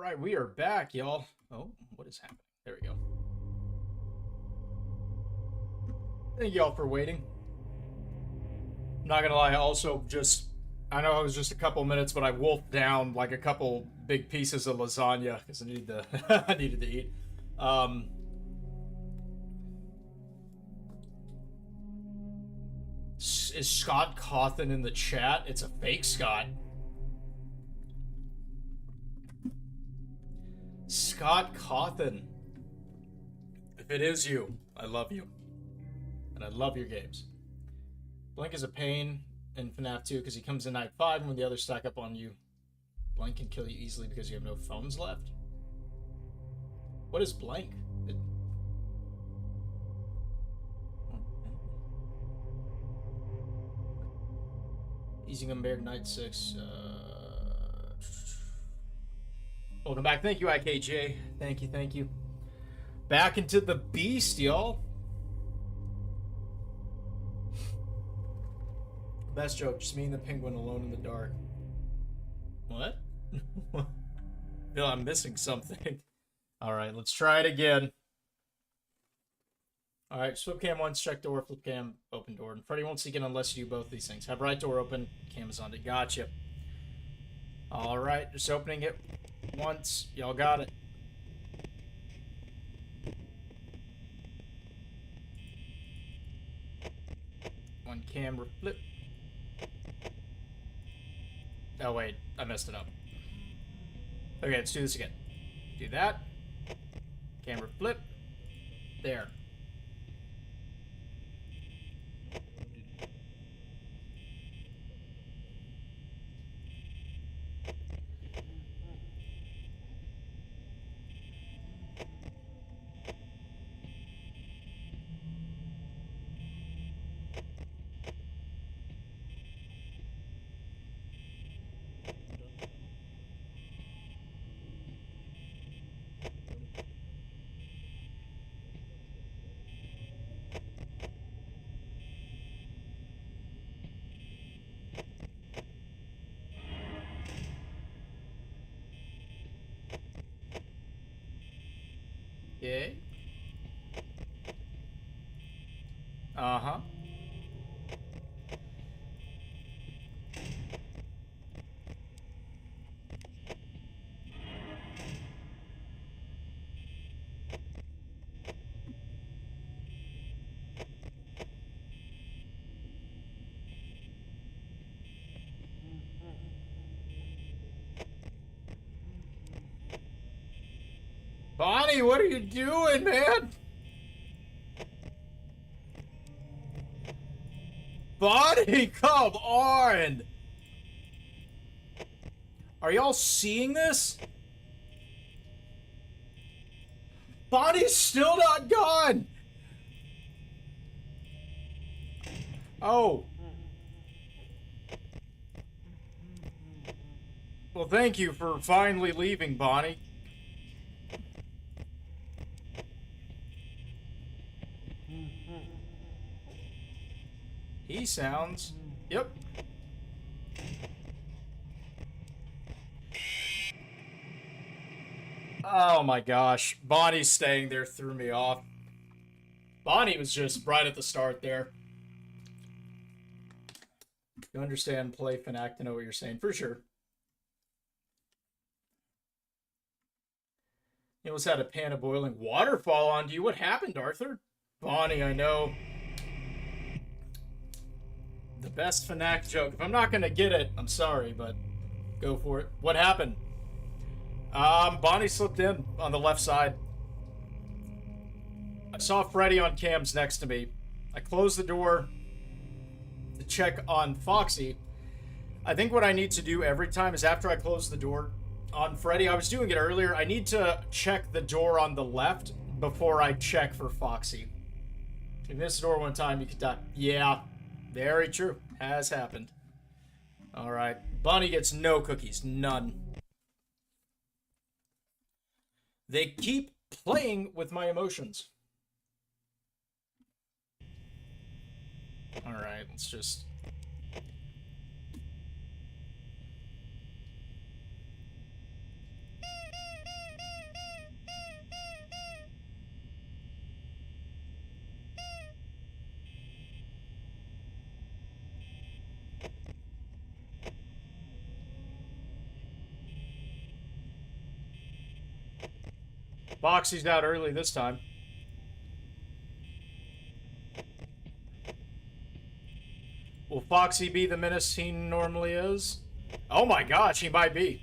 right, we are back, y'all. Oh, what is happening? There we go. Thank y'all for waiting. I'm not gonna lie, I know it was just a couple minutes, but I wolfed down like a couple big pieces of lasagna because I needed to, I needed to eat. Is Scott Cawthon in the chat? It's a fake Scott. Scott Cawthon. If it is you, I love you. And I love your games. Blank is a pain in FNAF 2 because he comes in night 5 and when the others stack up on you, Blank can kill you easily because you have no phones left. What is Blank? Easing Unbear night 6. Welcome back. Thank you, IKJ. Thank you. Back into the beast, y'all. Best joke, just me and the penguin alone in the dark. What? Feel I'm missing something. Alright, let's try it again. Alright, flip cam once, check door, flip cam, open door. And Freddy won't seek in unless you do both these things. Have right door open, cam is on it. Gotcha. Alright, just opening it once. Y'all got it. One camera flip. Oh wait, I messed it up. Okay, let's do this again. Do that. Camera flip. There. Okay. Uh-huh. Bonnie, what are you doing, man? Bonnie, come on! Are y'all seeing this? Bonnie's still not gone! Oh. Well, thank you for finally leaving, Bonnie. He sounds... Yep. Oh my gosh. Bonnie's staying there threw me off. Bonnie was just right at the start there. You understand, play FNAF to know what you're saying, for sure. You almost had a pan of boiling water fall onto you. What happened, Arthur? Bonnie, I know. The best FNAF joke. If I'm not gonna get it, I'm sorry, but go for it. What happened? Bonnie slipped in on the left side. I saw Freddy on cams next to me. I closed the door to check on Foxy. I think what I need to do every time is after I close the door on Freddy, I was doing it earlier, I need to check the door on the left before I check for Foxy. If you miss the door one time, you could die. Yeah, very true. Has happened. Alright. Bonnie gets no cookies. None. They keep playing with my emotions. Alright, let's just... Foxy's out early this time. Will Foxy be the menace he normally is? Oh my gosh, he might be.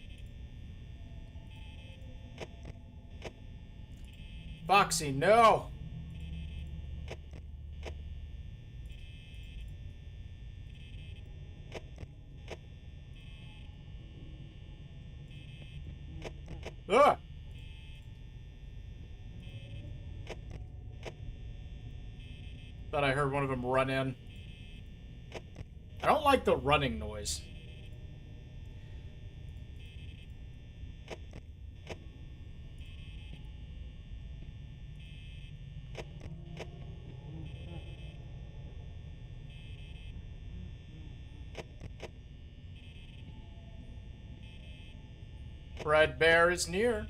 Foxy, no! Ah! Thought I heard one of them run in. I don't like the running noise. Red Bear is near.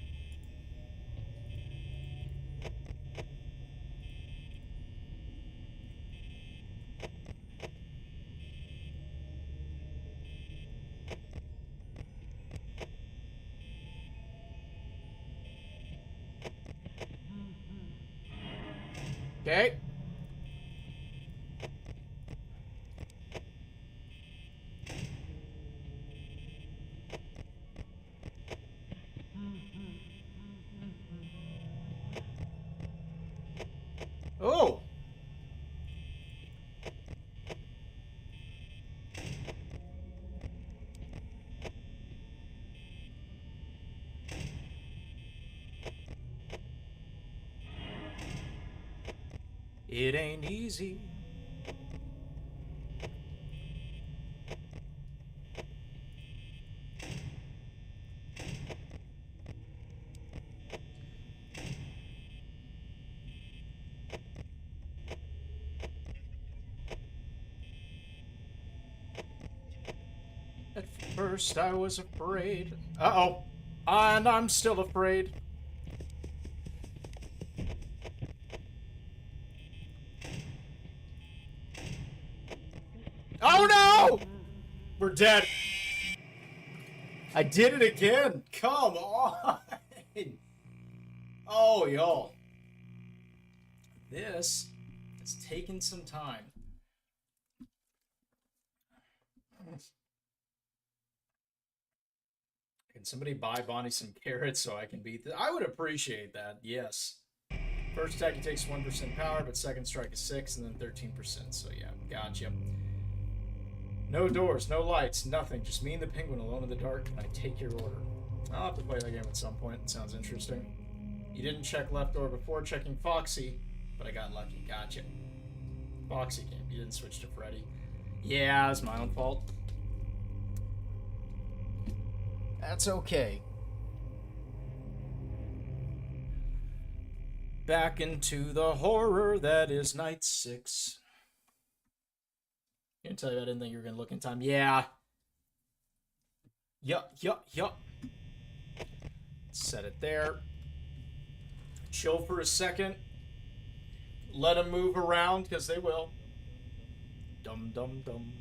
Okay. Oh! It ain't easy. At first I was afraid. Uh-oh. And I'm still afraid. Oh no! We're dead. I did it again. Come on. Oh, y'all. This is taking some time. Can somebody buy Bonnie some carrots so I can beat this? I would appreciate that, yes. First attack, he takes 1% power, but second strike is 6 and then 13%. So yeah, gotcha. No doors, no lights, nothing. Just me and the penguin alone in the dark, and I take your order. I'll have to play that game at some point. It sounds interesting. You didn't check left door before checking Foxy, but I got lucky. Gotcha. Foxy game. You didn't switch to Freddy. Yeah, it's my own fault. That's okay. Back into the horror that is night 6. Gonna tell you I didn't think you were gonna look in time. Yeah. Yup. Set it there. Chill for a second. Let them move around, because they will. Dum dum dum.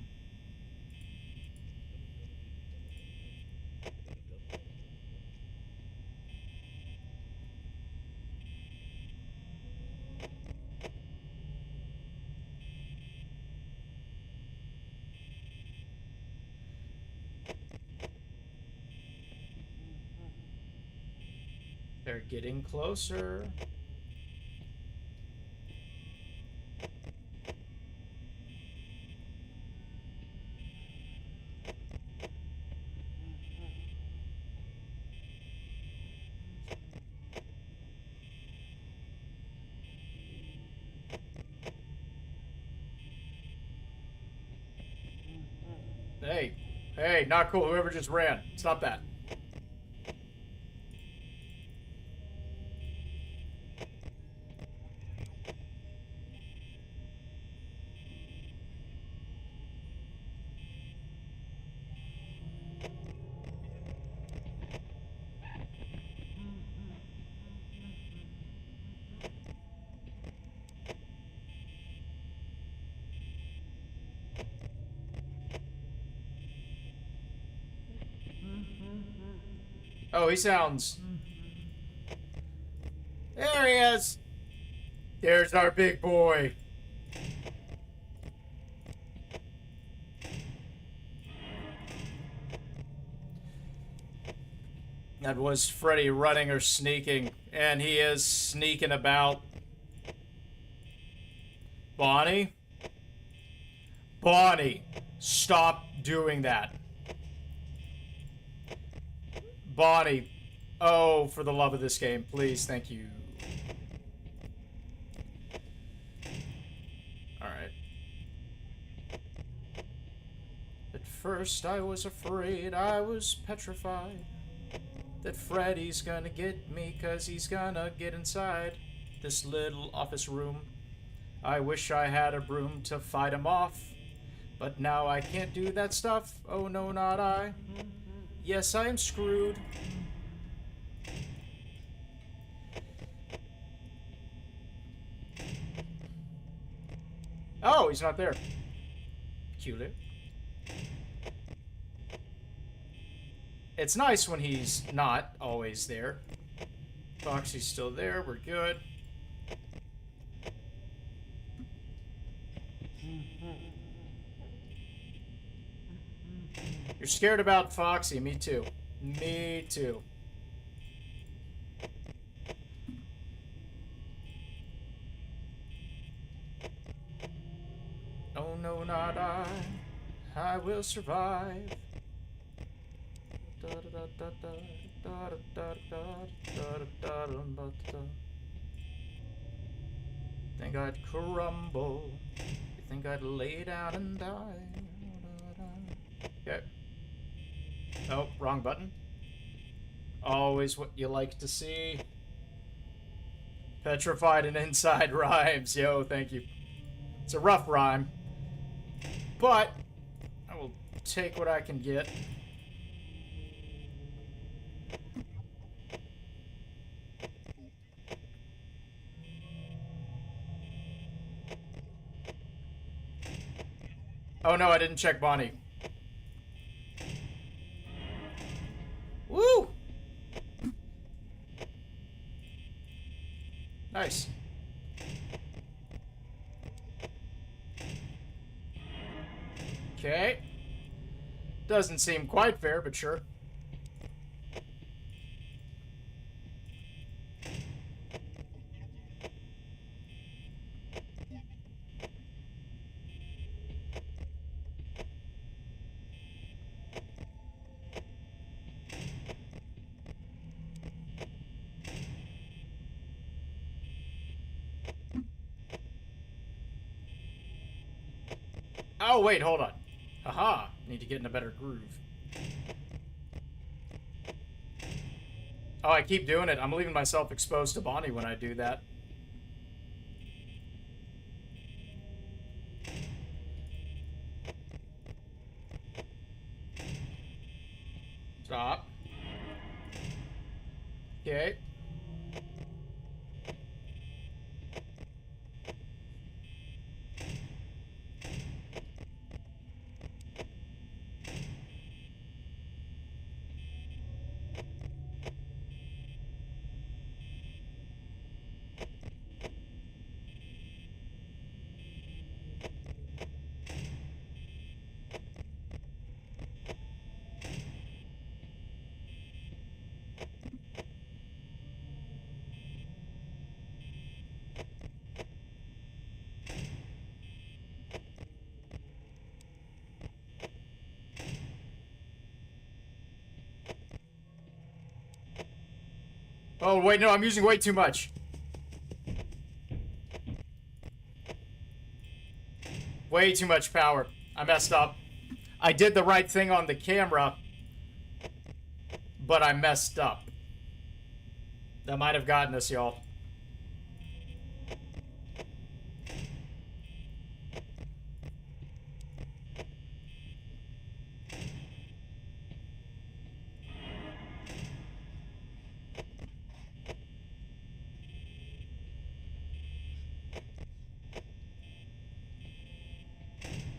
They're getting closer. Hey, not cool. Whoever just ran. Stop that. Oh, he sounds... There he is. There's our big boy. That was Freddy running or sneaking, and he is sneaking about. Bonnie? Bonnie, stop doing that. Bonnie, oh, for the love of this game, please, thank you. Alright. At first I was afraid, I was petrified that Freddy's gonna get me, 'cause he's gonna get inside this little office room. I wish I had a broom to fight him off, but now I can't do that stuff. Oh no, not I. Yes, I am screwed. Oh, he's not there. Peculiar. It's nice when he's not always there. Foxy's still there. We're good. You're scared about Foxy. Me too. Me too. Oh no, not I. I will survive. Think I'd crumble. You think I'd lay down and die. Okay. Oh, wrong button. Always what you like to see. Petrified and inside rhymes. Yo, thank you. It's a rough rhyme. But I will take what I can get. Oh no, I didn't check Bonnie. Woo! Nice. Okay. Doesn't seem quite fair, but sure. Oh, wait, hold on. Haha, need to get in a better groove. Oh, I keep doing it. I'm leaving myself exposed to Bonnie when I do that. Stop. Okay. Oh, wait, no, I'm using way too much. Way too much power. I messed up. I did the right thing on the camera, but I messed up. That might have gotten us, y'all.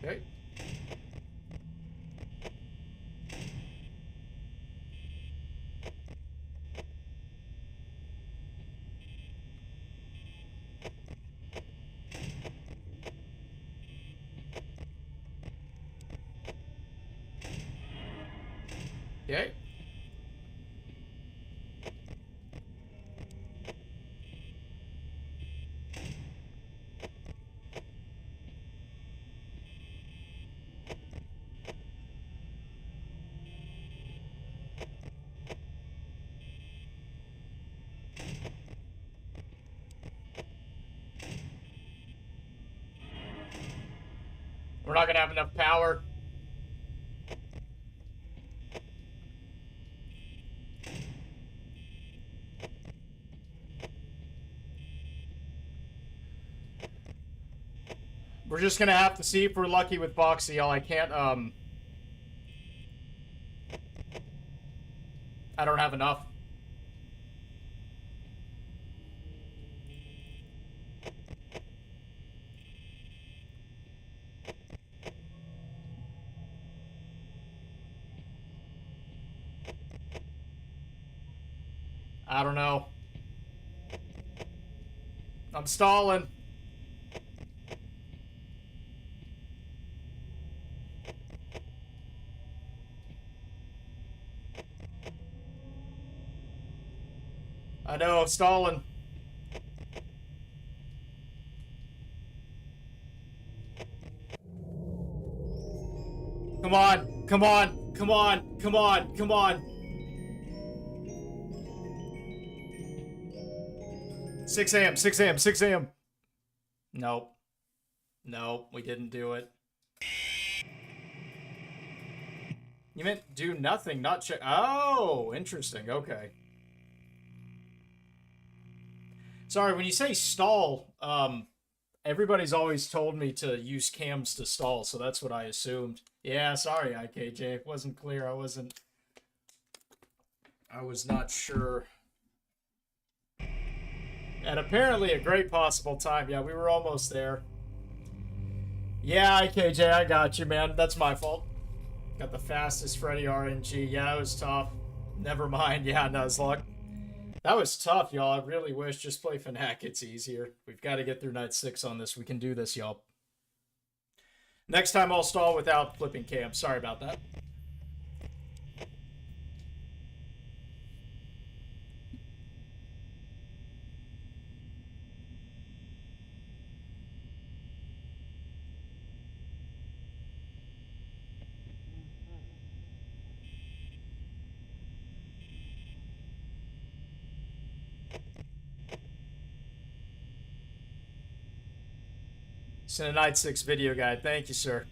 Okay. Okay. We're not gonna have enough power. We're just gonna have to see if we're lucky with Boxy, y'all. I can't, I don't have enough. I don't know. I'm stalling. I know, stalling. Come on, come on, come on, come on, come on. 6 a.m., 6 a.m., 6 a.m. Nope. Nope, we didn't do it. You meant do nothing, not check. Oh, interesting. Okay. Sorry, when you say stall, everybody's always told me to use cams to stall, so that's what I assumed. Yeah, sorry, IKJ. It wasn't clear. I was not sure. And apparently a great possible time. Yeah, we were almost there. Yeah, IKJ, I got you, man. That's my fault. Got the fastest Freddy RNG. Yeah, it was tough. Never mind. Yeah, Nuzlocke. That was tough, y'all. I really wish just play FNAF. It's easier. We've got to get through night 6 on this. We can do this, y'all. Next time I'll stall without flipping cam. Sorry about that. Send a night 6 video guide. Thank you, sir.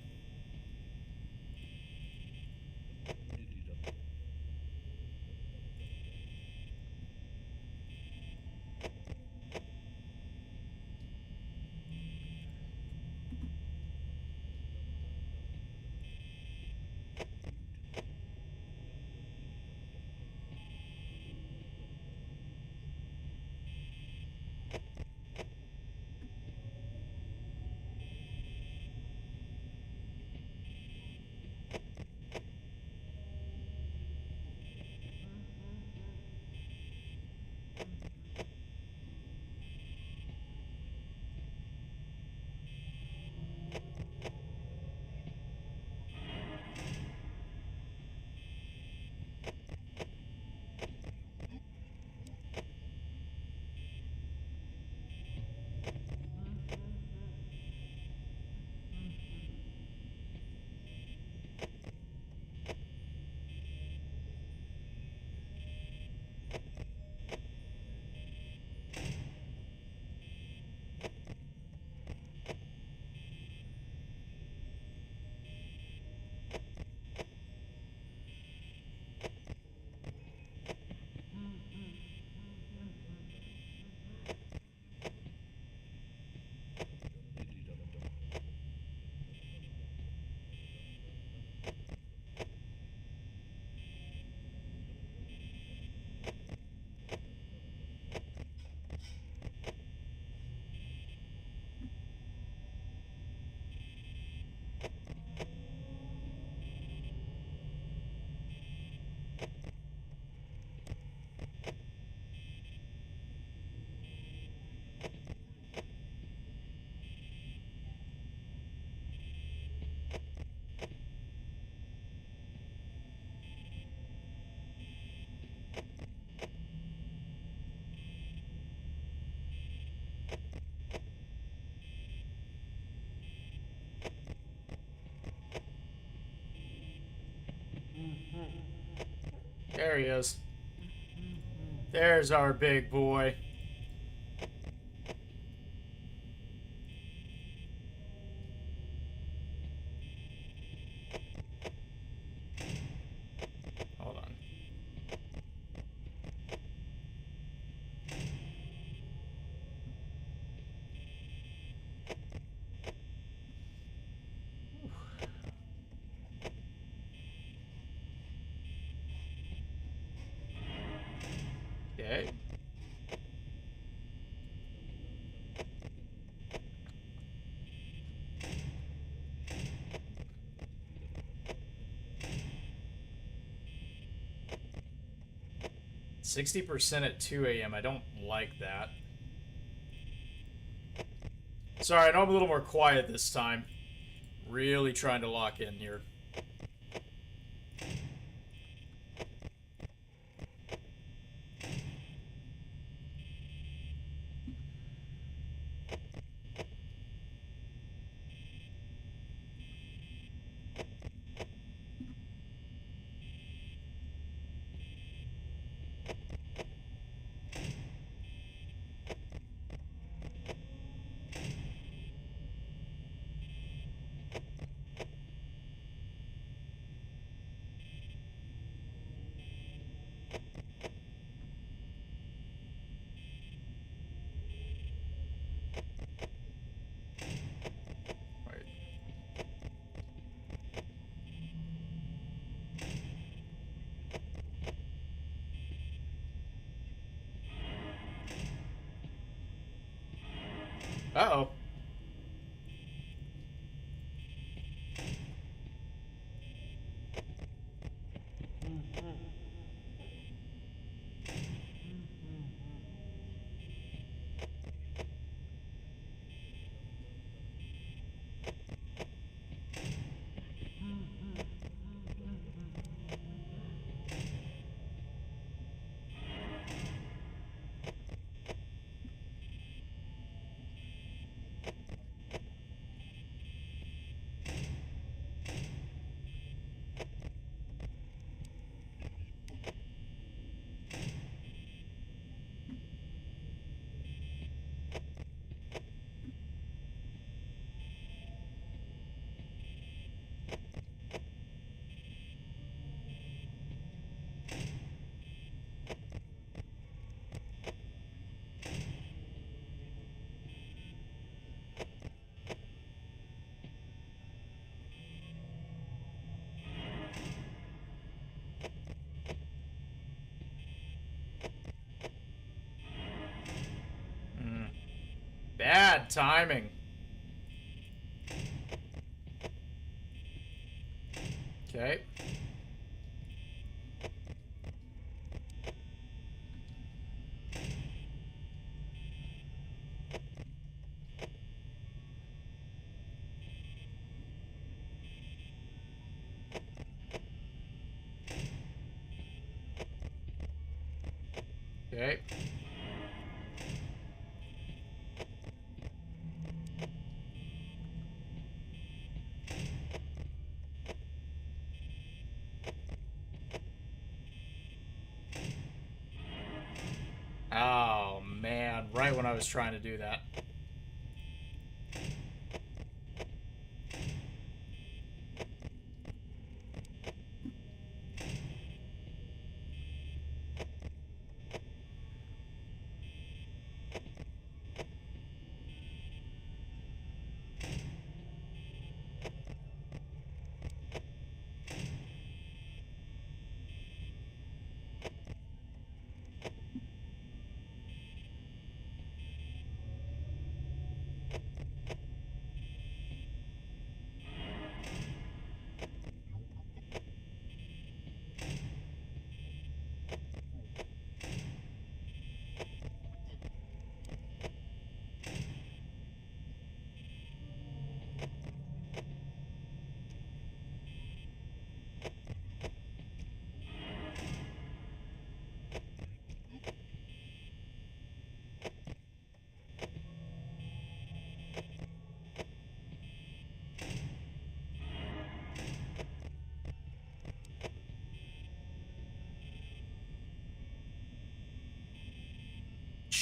There he is. There's our big boy. Hold on. Okay. %60 at 2 a.m. I don't like that. Sorry, I know I'm a little more quiet this time. Really trying to lock in here. Wait. Uh-oh. Bad timing. Okay. Okay. Oh, man. Right when I was trying to do that.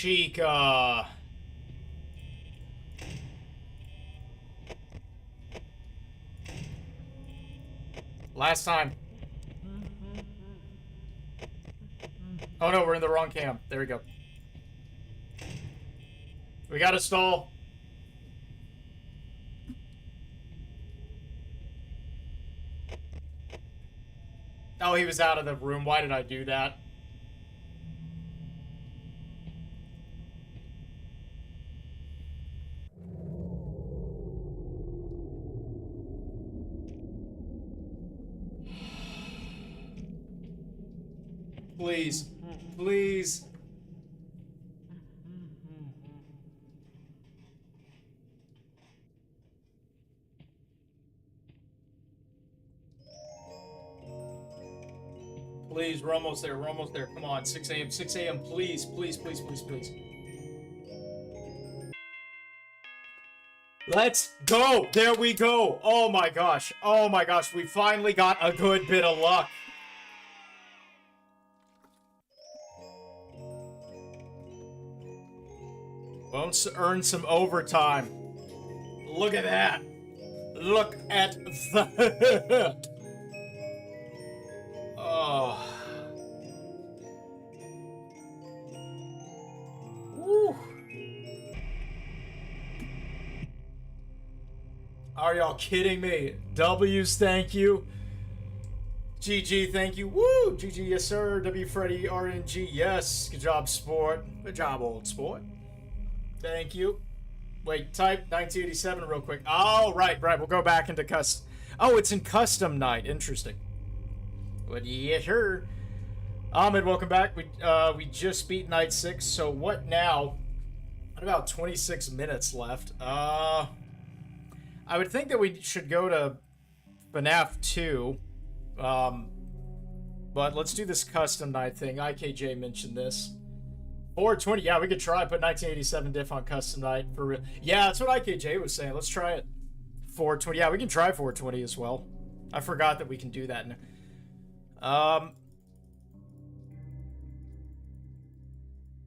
Chica. Last time. Oh no, we're in the wrong cam. There we go. We got a stall. Oh, he was out of the room. Why did I do that? Please. Please. Please, we're almost there. We're almost there. Come on, 6 a.m. 6 a.m. Please, please, please, please, please. Let's go. There we go. Oh my gosh. Oh my gosh. We finally got a good bit of luck. Won't earn some overtime. Look at that. Look at that. Oh. Woo. Are y'all kidding me? W's, thank you. GG, thank you. Woo! GG, yes sir. W Freddy, RNG, yes. Good job, sport. Good job, old sport. Thank you. Wait, type 1987 real quick. Oh, right. We'll go back into custom. Oh, it's in custom night. Interesting. Well, yeah, sure. Ahmed, welcome back. We just beat night 6. So what now? About 26 minutes left. I would think that we should go to FNAF 2. But let's do this custom night thing. IKJ mentioned this. 420, yeah, we could try put 1987 diff on custom night for real. Yeah, that's what IKJ was saying. Let's try it. 420, yeah, we can try 420 as well. I forgot that we can do that.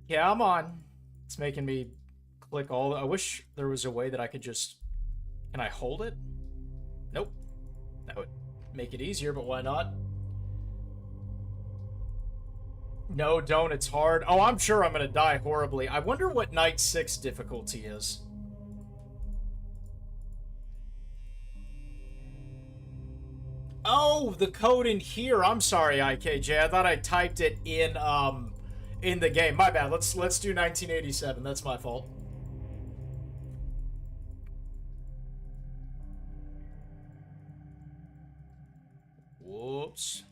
Yeah, I'm on. It's making me click all. I wish there was a way that I could just. Can I hold it? Nope. That would make it easier, but why not? No, don't. It's hard. Oh, I'm sure I'm going to die horribly. I wonder what night 6 difficulty is. Oh, the code in here. I'm sorry, IKJ. I thought I typed it in the game. My bad. Let's do 1987. That's my fault. Whoops.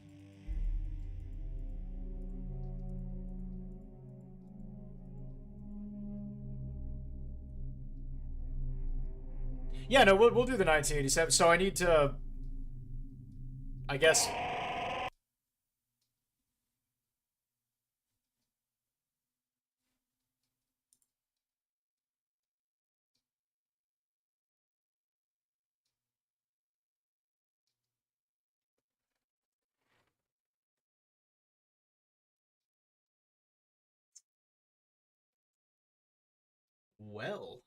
Yeah, no, we'll do the 1987. So I need to, I guess. Well,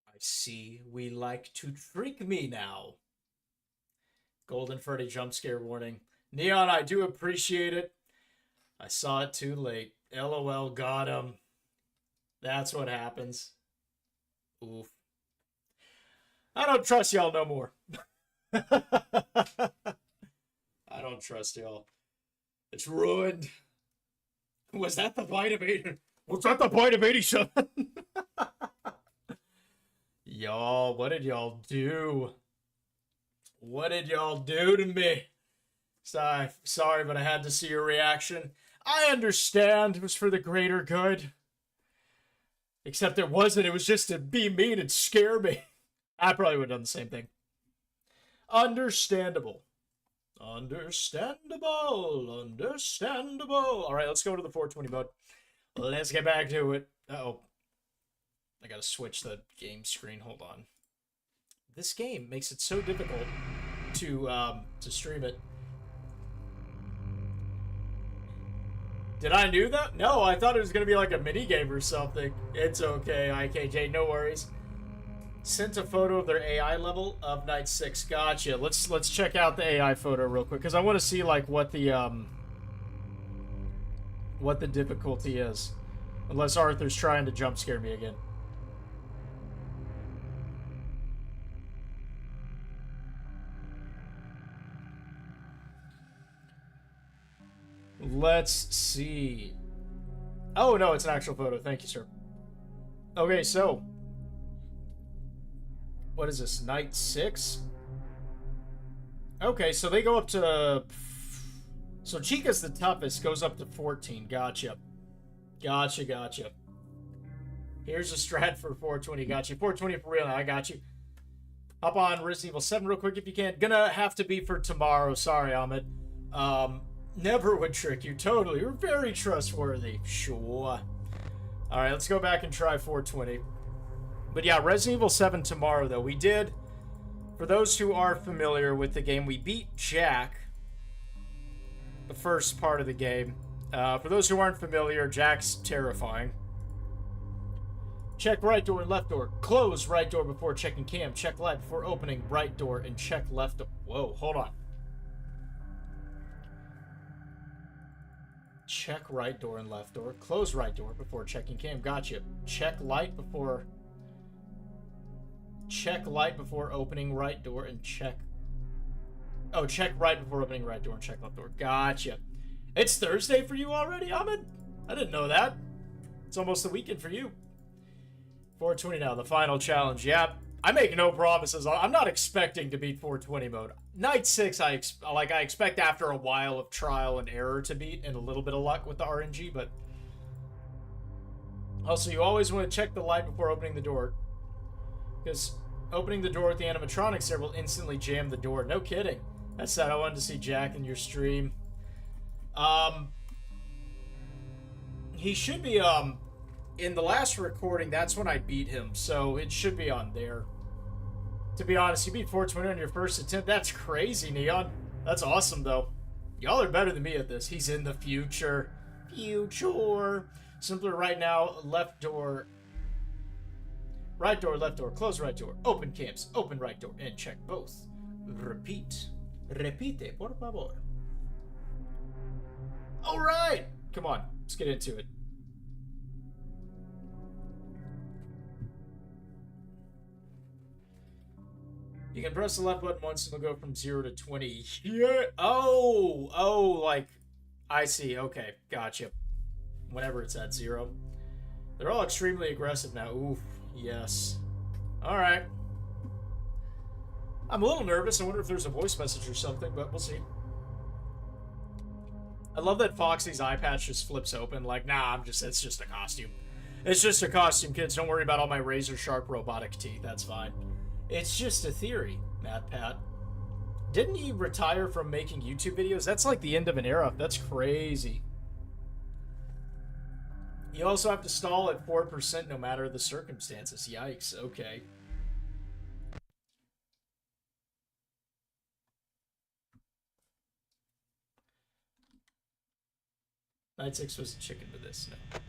I see we like to trick me now. Golden Freddy jump scare warning. Neon, I do appreciate it. I saw it too late. LOL, got him. That's what happens. Oof. I don't trust y'all no more. I don't trust y'all. It's ruined. Was that the bite of 80? Was that the bite of 87? Y'all, what did y'all do? What did y'all do to me? Sorry, but I had to see your reaction. I understand it was for the greater good. Except it wasn't. It was just to be mean and scare me. I probably would have done the same thing. Understandable. Understandable. Understandable. All right, let's go to the 420 mode. Let's get back to it. Uh-oh. I gotta switch the game screen. Hold on. This game makes it so difficult to stream it. Did I do that? No, I thought it was gonna be like a mini game or something. It's okay, IKJ, no worries. Sent a photo of their AI level of night 6. Gotcha. Let's check out the AI photo real quick because I want to see like what the difficulty is. Unless Arthur's trying to jump scare me again. Let's see. Oh, no, it's an actual photo. Thank you, sir. Okay, so. What is this? Night 6? Okay, so they go up to... So Chica's the toughest. Goes up to 14. Gotcha. Gotcha. Here's a strat for 420. Gotcha. 420 for real. I got you. Hop on Resident Evil 7 real quick if you can. Gonna have to be for tomorrow. Sorry, Ahmed. Never would trick you. Totally. You're very trustworthy. Sure. Alright, let's go back and try 420. But yeah, Resident Evil 7 tomorrow, though. We did, for those who are familiar with the game, we beat Jack. The first part of the game. For those who aren't familiar, Jack's terrifying. Check right door and left door. Close right door before checking cam. Check light before opening right door. And check left door. Whoa, hold on. Check right door and left door. Close right door before checking cam. Gotcha. Check light before opening right door and check... Oh, check right before opening right door and check left door. Gotcha. It's Thursday for you already, Ahmed? I didn't know that. It's almost the weekend for you. 420 now, the final challenge. Yeah, I make no promises. I'm not expecting to beat 420 mode. Night 6, I expect after a while of trial and error to beat, and a little bit of luck with the RNG, but... Also, you always want to check the light before opening the door. Because opening the door with the animatronics there will instantly jam the door. No kidding. That's sad. I wanted to see Jack in your stream. He should be, in the last recording, that's when I beat him, so it should be on there. To be honest, you beat 420 on your first attempt. That's crazy, Neon. That's awesome, though. Y'all are better than me at this. He's in the future. Simpler right now, left door. Right door, left door, close right door. Open cams, open right door, and check both. Repeat. Repite, por favor. Alright! Come on, let's get into it. You can press the left button once and it'll go from 0 to 20. Yeah. Oh, like, I see. Okay, gotcha. Whenever it's at 0. They're all extremely aggressive now. Oof, yes. Alright. I'm a little nervous. I wonder if there's a voice message or something, but we'll see. I love that Foxy's eye patch just flips open. Like, nah, it's just a costume. It's just a costume, kids. Don't worry about all my razor sharp robotic teeth. That's fine. It's just a theory, Matt Pat. Didn't he retire from making YouTube videos? That's like the end of an era. That's crazy. You also have to stall at 4% no matter the circumstances. Yikes. Okay. Night 6 was a chicken to this. No.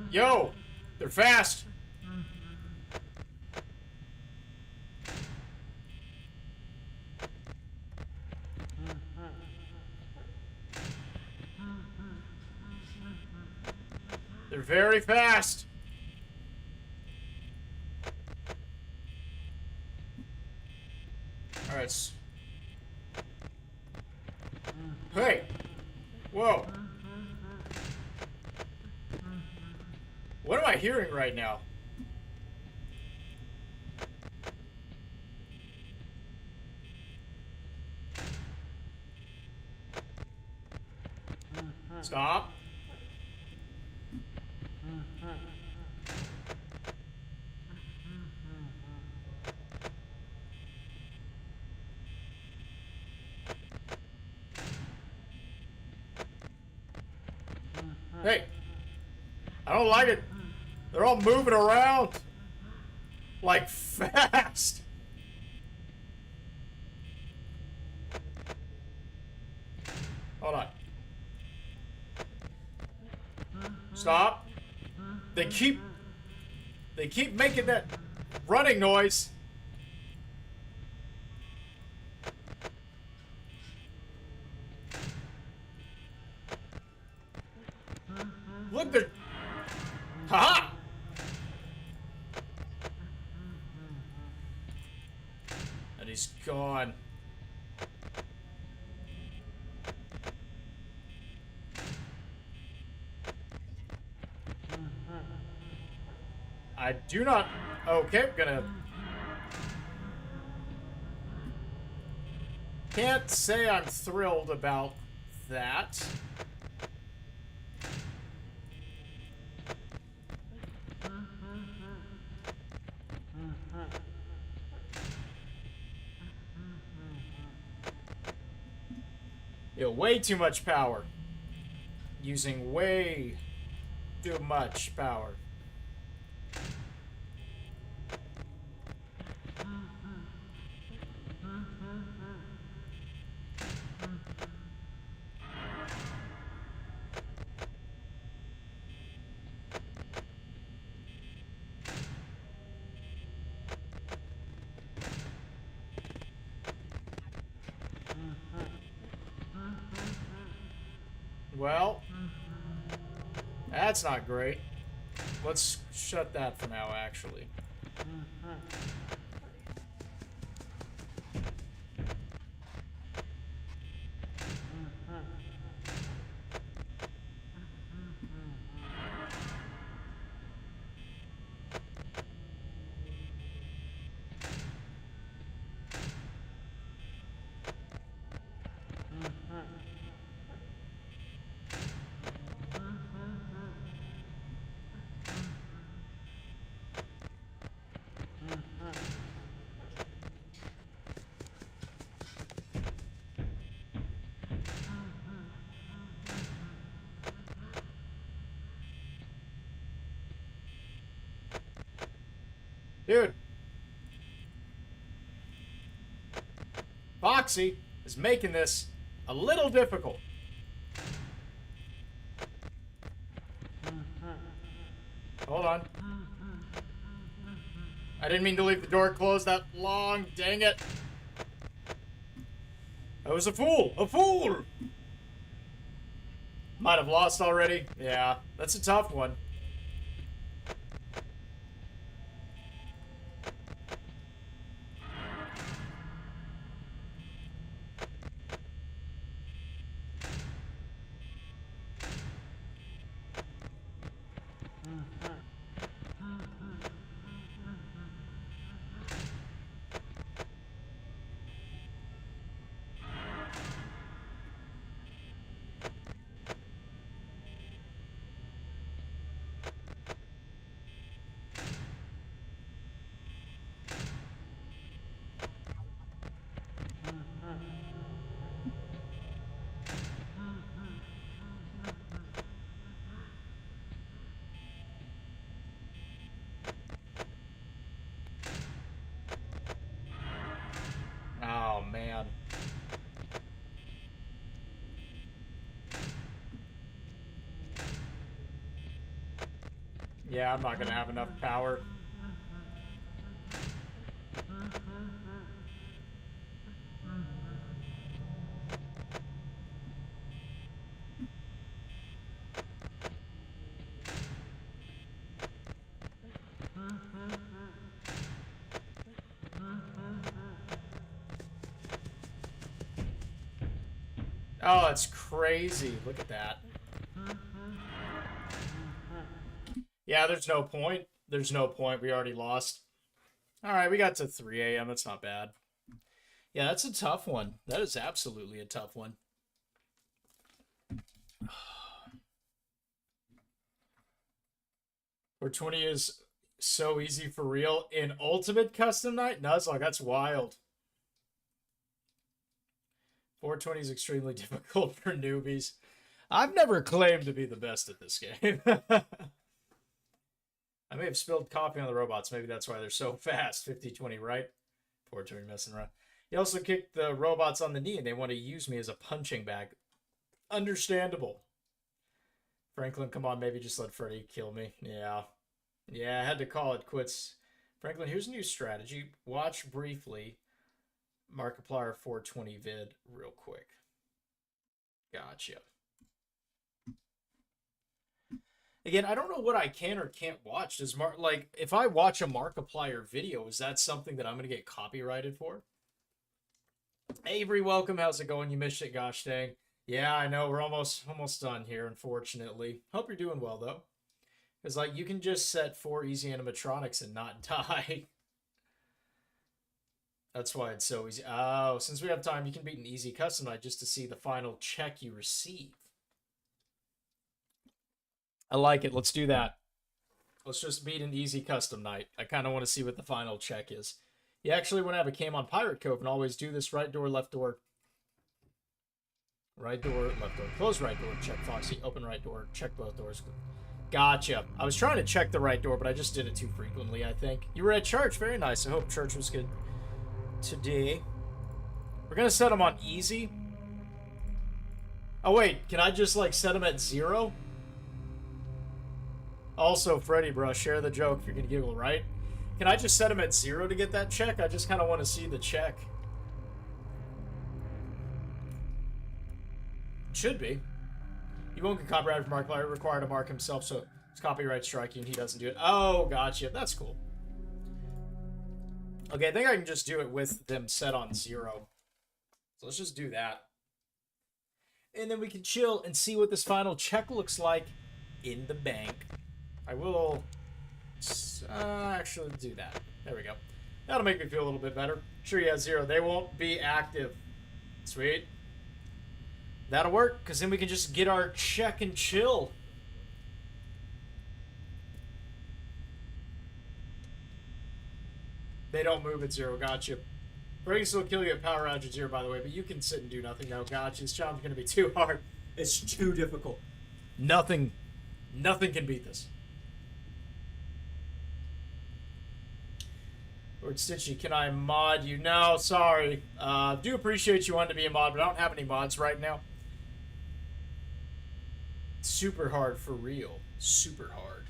Yo! They're fast! They're very fast! Alright. Hey! Whoa! What am I hearing right now? Stop. Hey! I don't like it. They're all moving around. Like, fast. Hold on. Stop. They keep making that running noise. Look, they're... Ha-ha! And he's gone. I do not... Okay, gonna... Can't say I'm thrilled about that. Yeah, way too much power. Using way too much power. Well, that's not great. Let's shut that for now, actually. Dude. Foxy is making this a little difficult. Hold on. I didn't mean to leave the door closed that long. Dang it. I was a fool. A fool! Might have lost already. Yeah, that's a tough one. Oh, man. Yeah, I'm not gonna have enough power. Oh, that's crazy. Look at that. Yeah, there's no point. There's no point. We already lost. Alright, we got to 3 a.m. That's not bad. Yeah, that's a tough one. That is absolutely a tough one. 420 is so easy for real. In Ultimate Custom Night? Nuzlocke, that's wild. 420 is extremely difficult for newbies. I've never claimed to be the best at this game. I may have spilled coffee on the robots. Maybe that's why they're so fast. 50-20, right? Poor Tony messing around. He also kicked the robots on the knee, and they want to use me as a punching bag. Understandable. Franklin, come on, maybe just let Freddy kill me. Yeah. Yeah, I had to call it quits. Franklin, here's a new strategy. Watch briefly Markiplier 420 vid real quick. Gotcha. Again, I don't know what I can or can't watch. Does like if I watch a Markiplier video, is that something that I'm gonna get copyrighted for? Avery, welcome. How's it going? You missed it, gosh dang. Yeah, I know. We're almost done here, unfortunately. Hope you're doing well though. Because like you can just set 4 easy animatronics and not die. That's why it's so easy. Oh, since we have time, you can beat an easy custom night just to see the final check you receive. I like it. Let's do that. Let's just beat an easy custom night. I kind of want to see what the final check is. You actually want to have a cam on Pirate Cove and always do this. Right door, left door. Right door, left door. Close right door, check Foxy. Open right door, check both doors. Gotcha. I was trying to check the right door, but I just did it too frequently, I think. You were at church. Very nice. I hope church was good today. We're going to set them on easy. Oh, wait. Can I just, like, set them at 0? Also, Freddy, bro, share the joke if you're going to giggle, right? Can I just set them at 0 to get that check? I just kind of want to see the check. Should be. He won't get copyrighted for Markiplier. Required to mark himself, so it's copyright striking and he doesn't do it. Oh, gotcha. That's cool. Okay, I think I can just do it with them set on 0. So let's just do that. And then we can chill and see what this final check looks like in the bank. I will actually do that. There we go. That'll make me feel a little bit better. Sure, yeah, 0. They won't be active. Sweet. That'll work, because then we can just get our check and chill. They don't move at 0, gotcha. Break can still kill you at power outage at 0, by the way, but you can sit and do nothing now. Gotcha. This challenge is going to be too hard. It's too difficult. Nothing can beat this. Lord Stitchy, can I mod you? No, sorry. Do appreciate you wanting to be a mod, but I don't have any mods right now. Super hard for real. Super hard.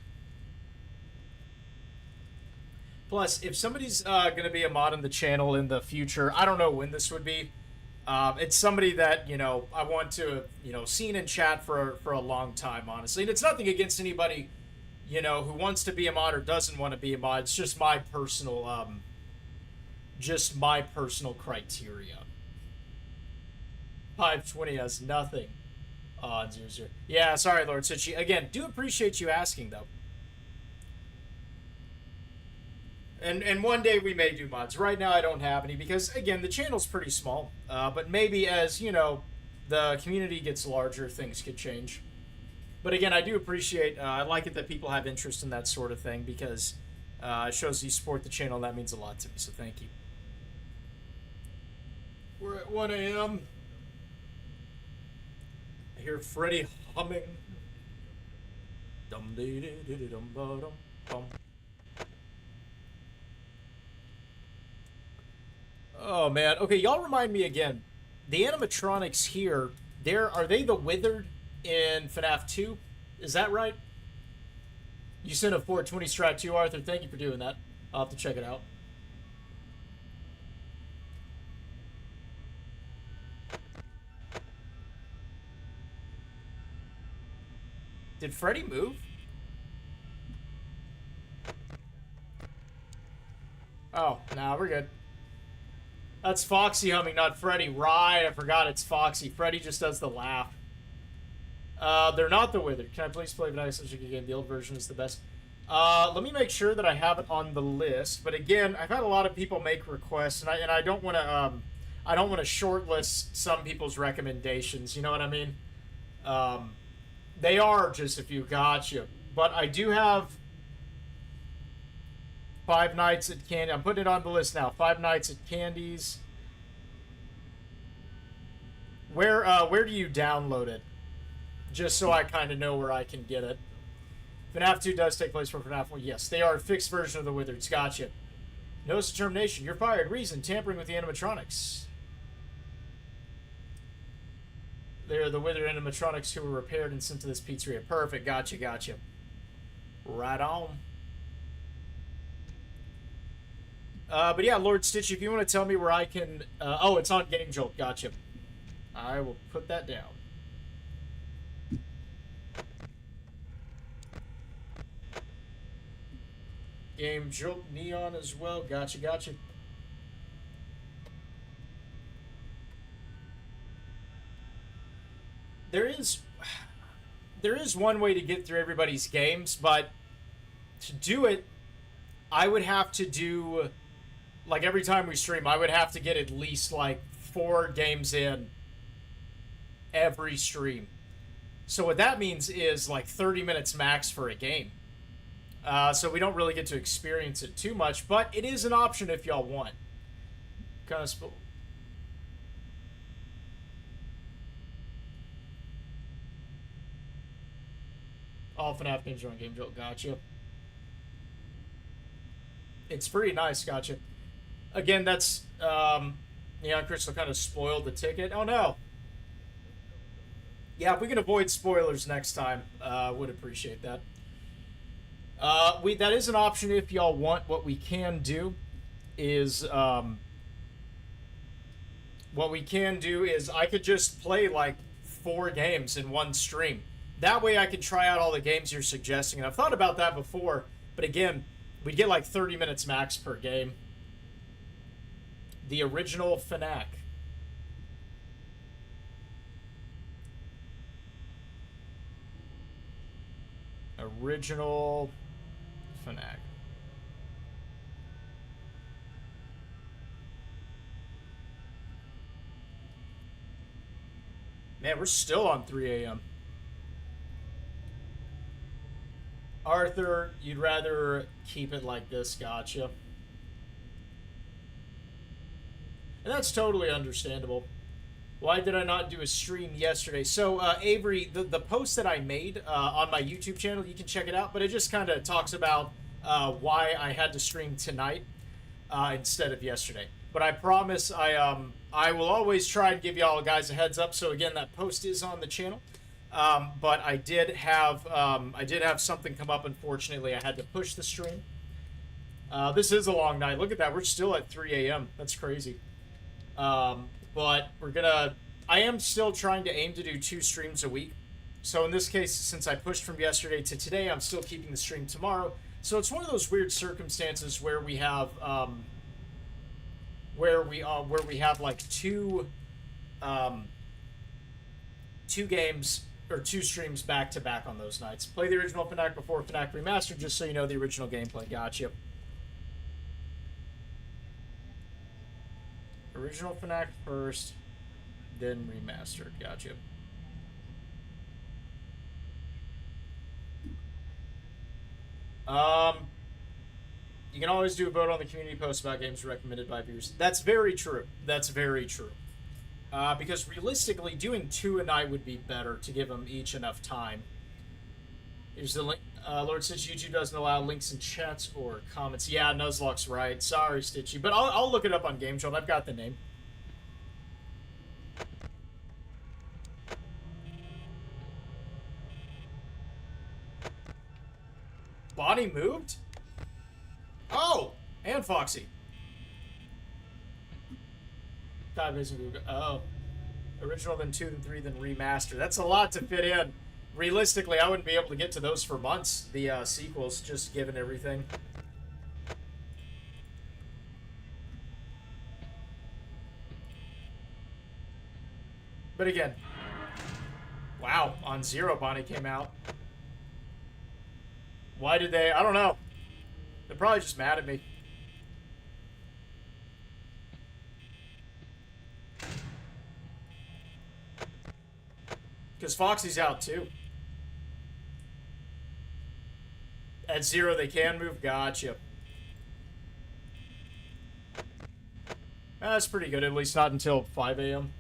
Plus, if somebody's going to be a mod on the channel in the future, I don't know when this would be. It's somebody that, you know, I want to, you know, seen in chat for a long time, honestly. And it's nothing against anybody, you know, who wants to be a mod or doesn't want to be a mod. It's just my personal criteria. 520 has nothing on 0-0. Yeah, sorry, Lord Stitchy. Again, do appreciate you asking, though. And one day we may do mods. Right now I don't have any because, again, the channel's pretty small. But maybe as, you know, the community gets larger, things could change. But again, I do appreciate, I like it that people have interest in that sort of thing because it shows you support the channel and that means a lot to me, so thank you. We're at 1 a.m. I hear Freddy humming. Dum dee dee dee dum ba dum bum. Oh man. Okay, y'all remind me again. The animatronics here, are they the withered in FNAF 2? Is that right? You sent a 420 strat 2, Arthur. Thank you for doing that. I'll have to check it out. Did Freddy move? Oh, nah, we're good. That's Foxy humming, not Freddy. Right, I forgot it's Foxy. Freddy just does the laugh. They're not the Withered. Can I please play Vanilla such a good game? The old version is the best. Let me make sure that I have it on the list. But again, I've had a lot of people make requests, and I don't want to shortlist some people's recommendations. You know what I mean? They are just a few. Gotcha. But I do have Five Nights at Candy. I'm putting it on the list now. Five Nights at Candy's. Where do you download it? just so I kind of know where I can get it. FNAF 2 does take place from FNAF 1. Yes, they are a fixed version of the Wizards. Gotcha. Notice of termination. You're fired. Reason, tampering with the animatronics. They're the withered animatronics who were repaired and sent to this pizzeria. Perfect. Gotcha, gotcha. Right on. But yeah, Lord Stitch, if you want to tell me where I can... oh, it's on Game Jolt. Gotcha. I will put that down. Game Jolt Neon as well. Gotcha, gotcha. There is one way to get through everybody's games, but to do it, I would have to do, like, every time we stream, I would have to get at least, like, 4 games in every stream. So what that means is, like, 30 minutes max for a game. So we don't really get to experience it too much, but it is an option if y'all want. Kind of all FNAF games are on Game Jolt. Gotcha. It's pretty nice. Gotcha. Again, that's yeah, Crystal kind of spoiled the ticket. Oh no. Yeah, if we can avoid spoilers next time, would appreciate that. That is an option if y'all want. What we can do is I could just play like 4 games in one stream. That way I could try out all the games you're suggesting. And I've thought about that before, but again, we'd get like 30 minutes max per game. The original FNAF. Original FNAF. Man, we're still on 3 a.m. Arthur, you'd rather keep it like this, gotcha. And that's totally understandable. Why did I not do a stream yesterday? So, Avery, the post that I made on my YouTube channel, you can check it out, but it just kind of talks about why I had to stream tonight instead of yesterday. But I promise I will always try and give y'all guys a heads up. So again, that post is on the channel. But I did have something come up. Unfortunately, I had to push the stream. This is a long night. Look at that. We're still at 3 a.m. That's crazy. But I am still trying to aim to do 2 streams a week. So in this case, since I pushed from yesterday to today, I'm still keeping the stream tomorrow. So it's one of those weird circumstances where we have, where we have like 2 games or 2 streams back to back on those nights. Play the original FNAF before FNAF Remastered, just so you know the original gameplay. Gotcha. Original FNAF first, then remastered. Gotcha. You can always do a vote on the community post about games recommended by viewers. That's very true. That's very true. Because realistically, doing 2 a night would be better to give them each enough time. Here's the link. Lord Stitchy, YouTube doesn't allow links in chats or comments. Yeah, Nuzlocke's right. Sorry, Stitchy. But I'll look it up on Game Jolt. I've got the name. Bonnie moved? Oh! And Foxy. Oh. Original, then 2, then 3, then remaster. That's a lot to fit in. Realistically, I wouldn't be able to get to those for months, the sequels, just given everything. But again, wow, on 0, Bonnie came out. Why did they? I don't know. They're probably just mad at me. Because Foxy's out too. At 0, they can move. Gotcha. That's pretty good, at least not until 5 a.m.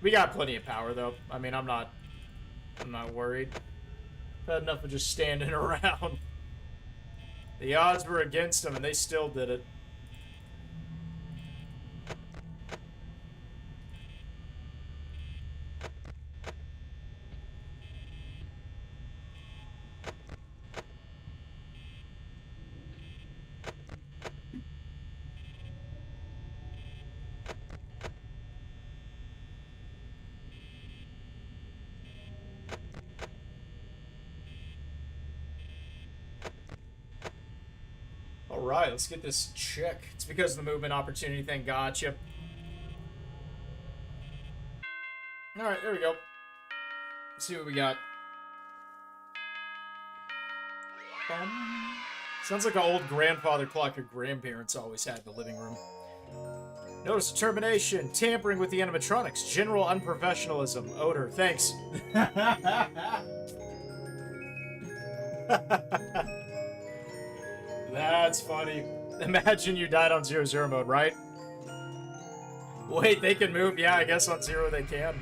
We got plenty of power, though. I mean, I'm not worried. Had enough of just standing around. The odds were against them, and they still did it. Alright, let's get this check. It's because of the movement opportunity thing. Gotcha. Alright, there we go. Let's see what we got. Sounds like an old grandfather clock your grandparents always had in the living room. Notice determination, tampering with the animatronics, general unprofessionalism, odor. Thanks. That's funny. Imagine you died on 0-0 mode, right? Wait, they can move? Yeah, I guess on 0 they can.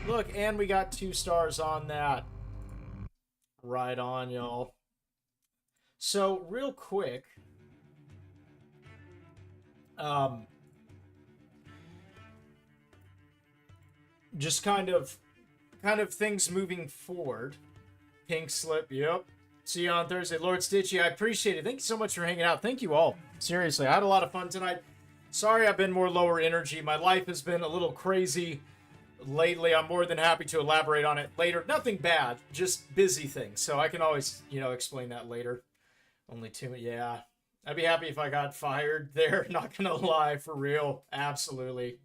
Look, and we got 2 stars on that. Right on, y'all. So, real quick, just kind of things moving forward. Pink slip, yep. See you on Thursday. Lord Stitchy, I appreciate it. Thank you so much for hanging out. Thank you all. Seriously, I had a lot of fun tonight. Sorry I've been more lower energy. My life has been a little crazy lately. I'm more than happy to elaborate on it later. Nothing bad, just busy things. So I can always, explain that later. Only 2, yeah. I'd be happy if I got fired there. Not gonna lie, for real. Absolutely.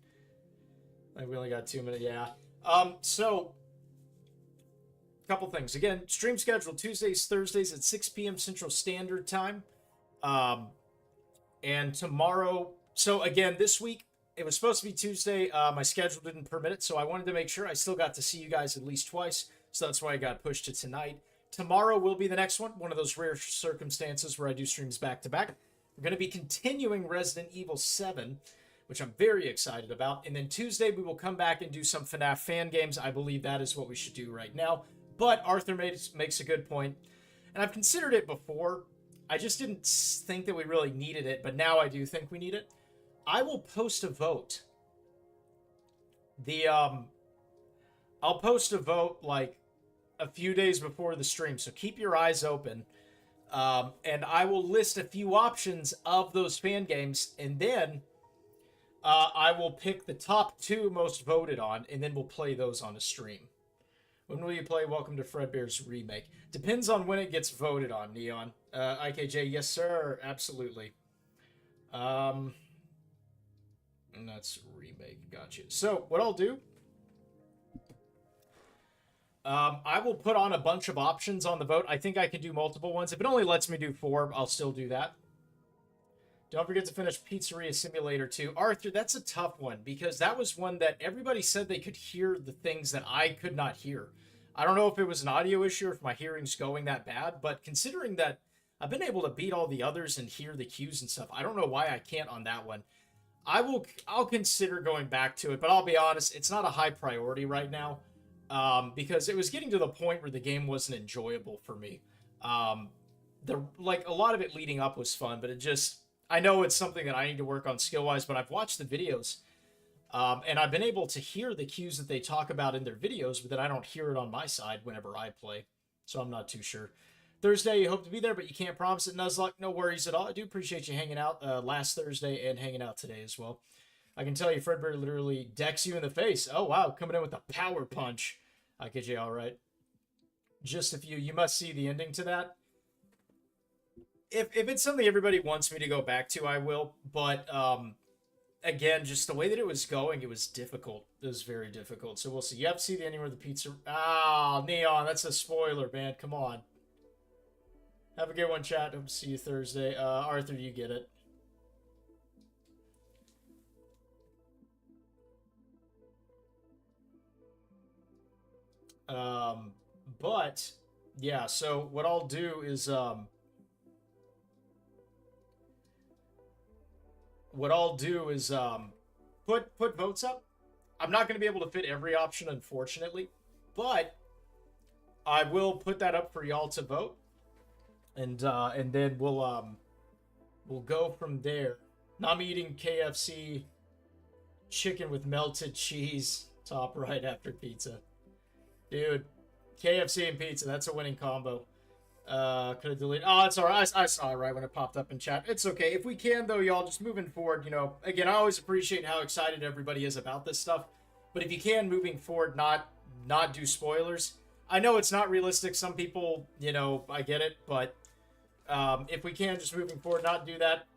Like, we only got 2 minutes, yeah. So, couple things. Again, stream schedule Tuesdays, Thursdays at 6 p.m. Central Standard Time. And tomorrow, so again, this week, it was supposed to be Tuesday. My schedule didn't permit it, so I wanted to make sure I still got to see you guys at least twice. So that's why I got pushed to tonight. Tomorrow will be the next one of those rare circumstances where I do streams back-to-back. We're going to be continuing Resident Evil 7, which I'm very excited about. And then Tuesday, we will come back and do some FNAF fan games. I believe that is what we should do right now. But Arthur makes a good point. And I've considered it before. I just didn't think that we really needed it, but now I do think we need it. I will post a vote. I'll post a vote, like, a few days before the stream, so keep your eyes open. And I will list a few options of those fan games, and then I will pick the top 2 most voted on, and then we'll play those on a stream. When will you play Welcome to Fredbear's Remake? Depends on when it gets voted on, Neon. IKJ, yes sir, absolutely. And that's remake, gotcha. So, what I'll do, I will put on a bunch of options on the vote. I think I can do multiple ones. If it only lets me do 4, I'll still do that. Don't forget to finish Pizzeria Simulator 2. Arthur, that's a tough one, because that was one that everybody said they could hear the things that I could not hear. I don't know if it was an audio issue or if my hearing's going that bad, but considering that I've been able to beat all the others and hear the cues and stuff, I don't know why I can't on that one. I'll consider going back to it, but I'll be honest, it's not a high priority right now. Because it was getting to the point where the game wasn't enjoyable for me. A lot of it leading up was fun, but I know it's something that I need to work on skill-wise, but I've watched the videos, and I've been able to hear the cues that they talk about in their videos, but then I don't hear it on my side whenever I play, so I'm not too sure. Thursday, you hope to be there, but you can't promise it, Nuzlocke. No worries at all. I do appreciate you hanging out last Thursday and hanging out today as well. I can tell you, Fredbear literally decks you in the face. Oh, wow, coming in with a power punch. IKJ, all right. Just a few. You must see the ending to that. If it's something everybody wants me to go back to, I will. But, again, just the way that it was going, it was difficult. It was very difficult. So we'll see. You have to see the ending where the pizza... Ah, Neon, that's a spoiler, man. Come on. Have a good one, chat. Hope to see you Thursday. Arthur, you get it. But yeah, so what I'll do is put votes up, I'm not going to be able to fit every option, unfortunately, but I will put that up for y'all to vote, and then we'll go from there. Now I'm eating KFC chicken with melted cheese, top right after pizza. Dude, KFC and pizza, that's a winning combo. Could have deleted. Oh, it's alright. I saw it right when it popped up in chat. It's okay. If we can, though, y'all, just moving forward, again, I always appreciate how excited everybody is about this stuff. But if you can, moving forward, not do spoilers. I know it's not realistic. Some people, I get it. But if we can, just moving forward, not do that.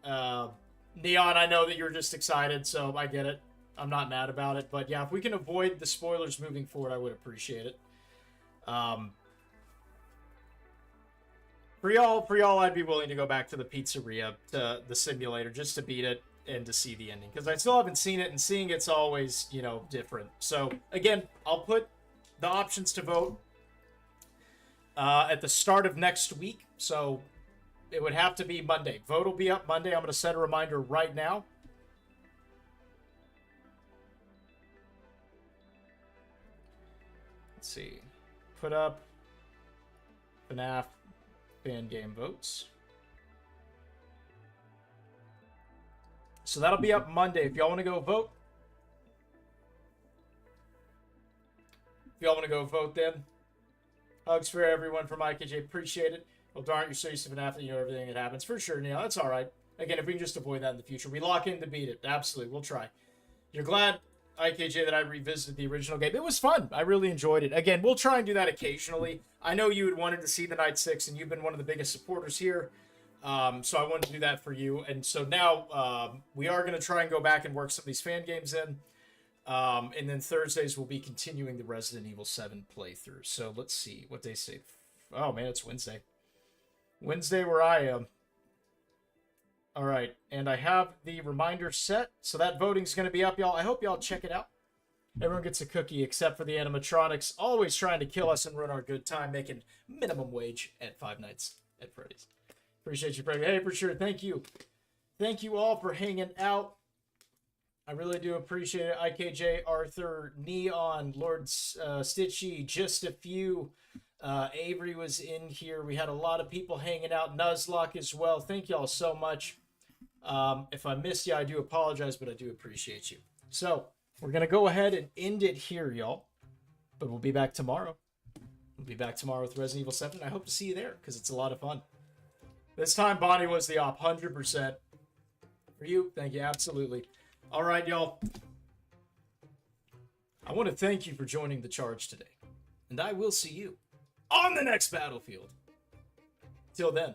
Neon, I know that you're just excited, so I get it. I'm not mad about it. But yeah, if we can avoid the spoilers moving forward, I would appreciate it. For y'all, I'd be willing to go back to the pizzeria, to the simulator, just to beat it and to see the ending. Because I still haven't seen it, and seeing it's always, different. So, again, I'll put the options to vote at the start of next week. So, it would have to be Monday. Vote will be up Monday. I'm going to set a reminder right now. Let's see. Put up FNAF fan game votes. So that'll be up Monday. If y'all want to go vote. If y'all want to go vote then. Hugs for everyone from IKJ. Appreciate it. Well, darn it, you're so used to FNAF that you know everything that happens. For sure, Neil. That's all right. Again, if we can just avoid that in the future. We lock in to beat it. Absolutely. We'll try. You're glad, IKJ, that I revisited the original game. It was fun. I really enjoyed it. Again, we'll try and do that occasionally. I know you had wanted to see the Night 6, and you've been one of the biggest supporters here. So I wanted to do that for you. And so now we are going to try and go back and work some of these fan games in. And then Thursdays we'll be continuing the Resident Evil 7 playthrough. So let's see what they say. Oh, man, it's Wednesday. Wednesday where I am. All right, and I have the reminder set. So that voting's going to be up, y'all. I hope y'all check it out. Everyone gets a cookie except for the animatronics, always trying to kill us and ruin our good time, making minimum wage at Five Nights at Freddy's. Appreciate you, Freddy. Hey, for sure. Thank you. Thank you all for hanging out. I really do appreciate it. IKJ, Arthur, Neon, Lord Stitchy, just a few. Avery was in here. We had a lot of people hanging out. Nuzlocke as well. Thank y'all so much. If I missed you, I do apologize, but I do appreciate you. So, we're going to go ahead and end it here, y'all. But we'll be back tomorrow. We'll be back tomorrow with Resident Evil 7. I hope to see you there, because it's a lot of fun. This time, Bonnie was the op, 100%. For you, thank you, absolutely. All right, y'all. I want to thank you for joining the charge today. And I will see you on the next battlefield. Till then.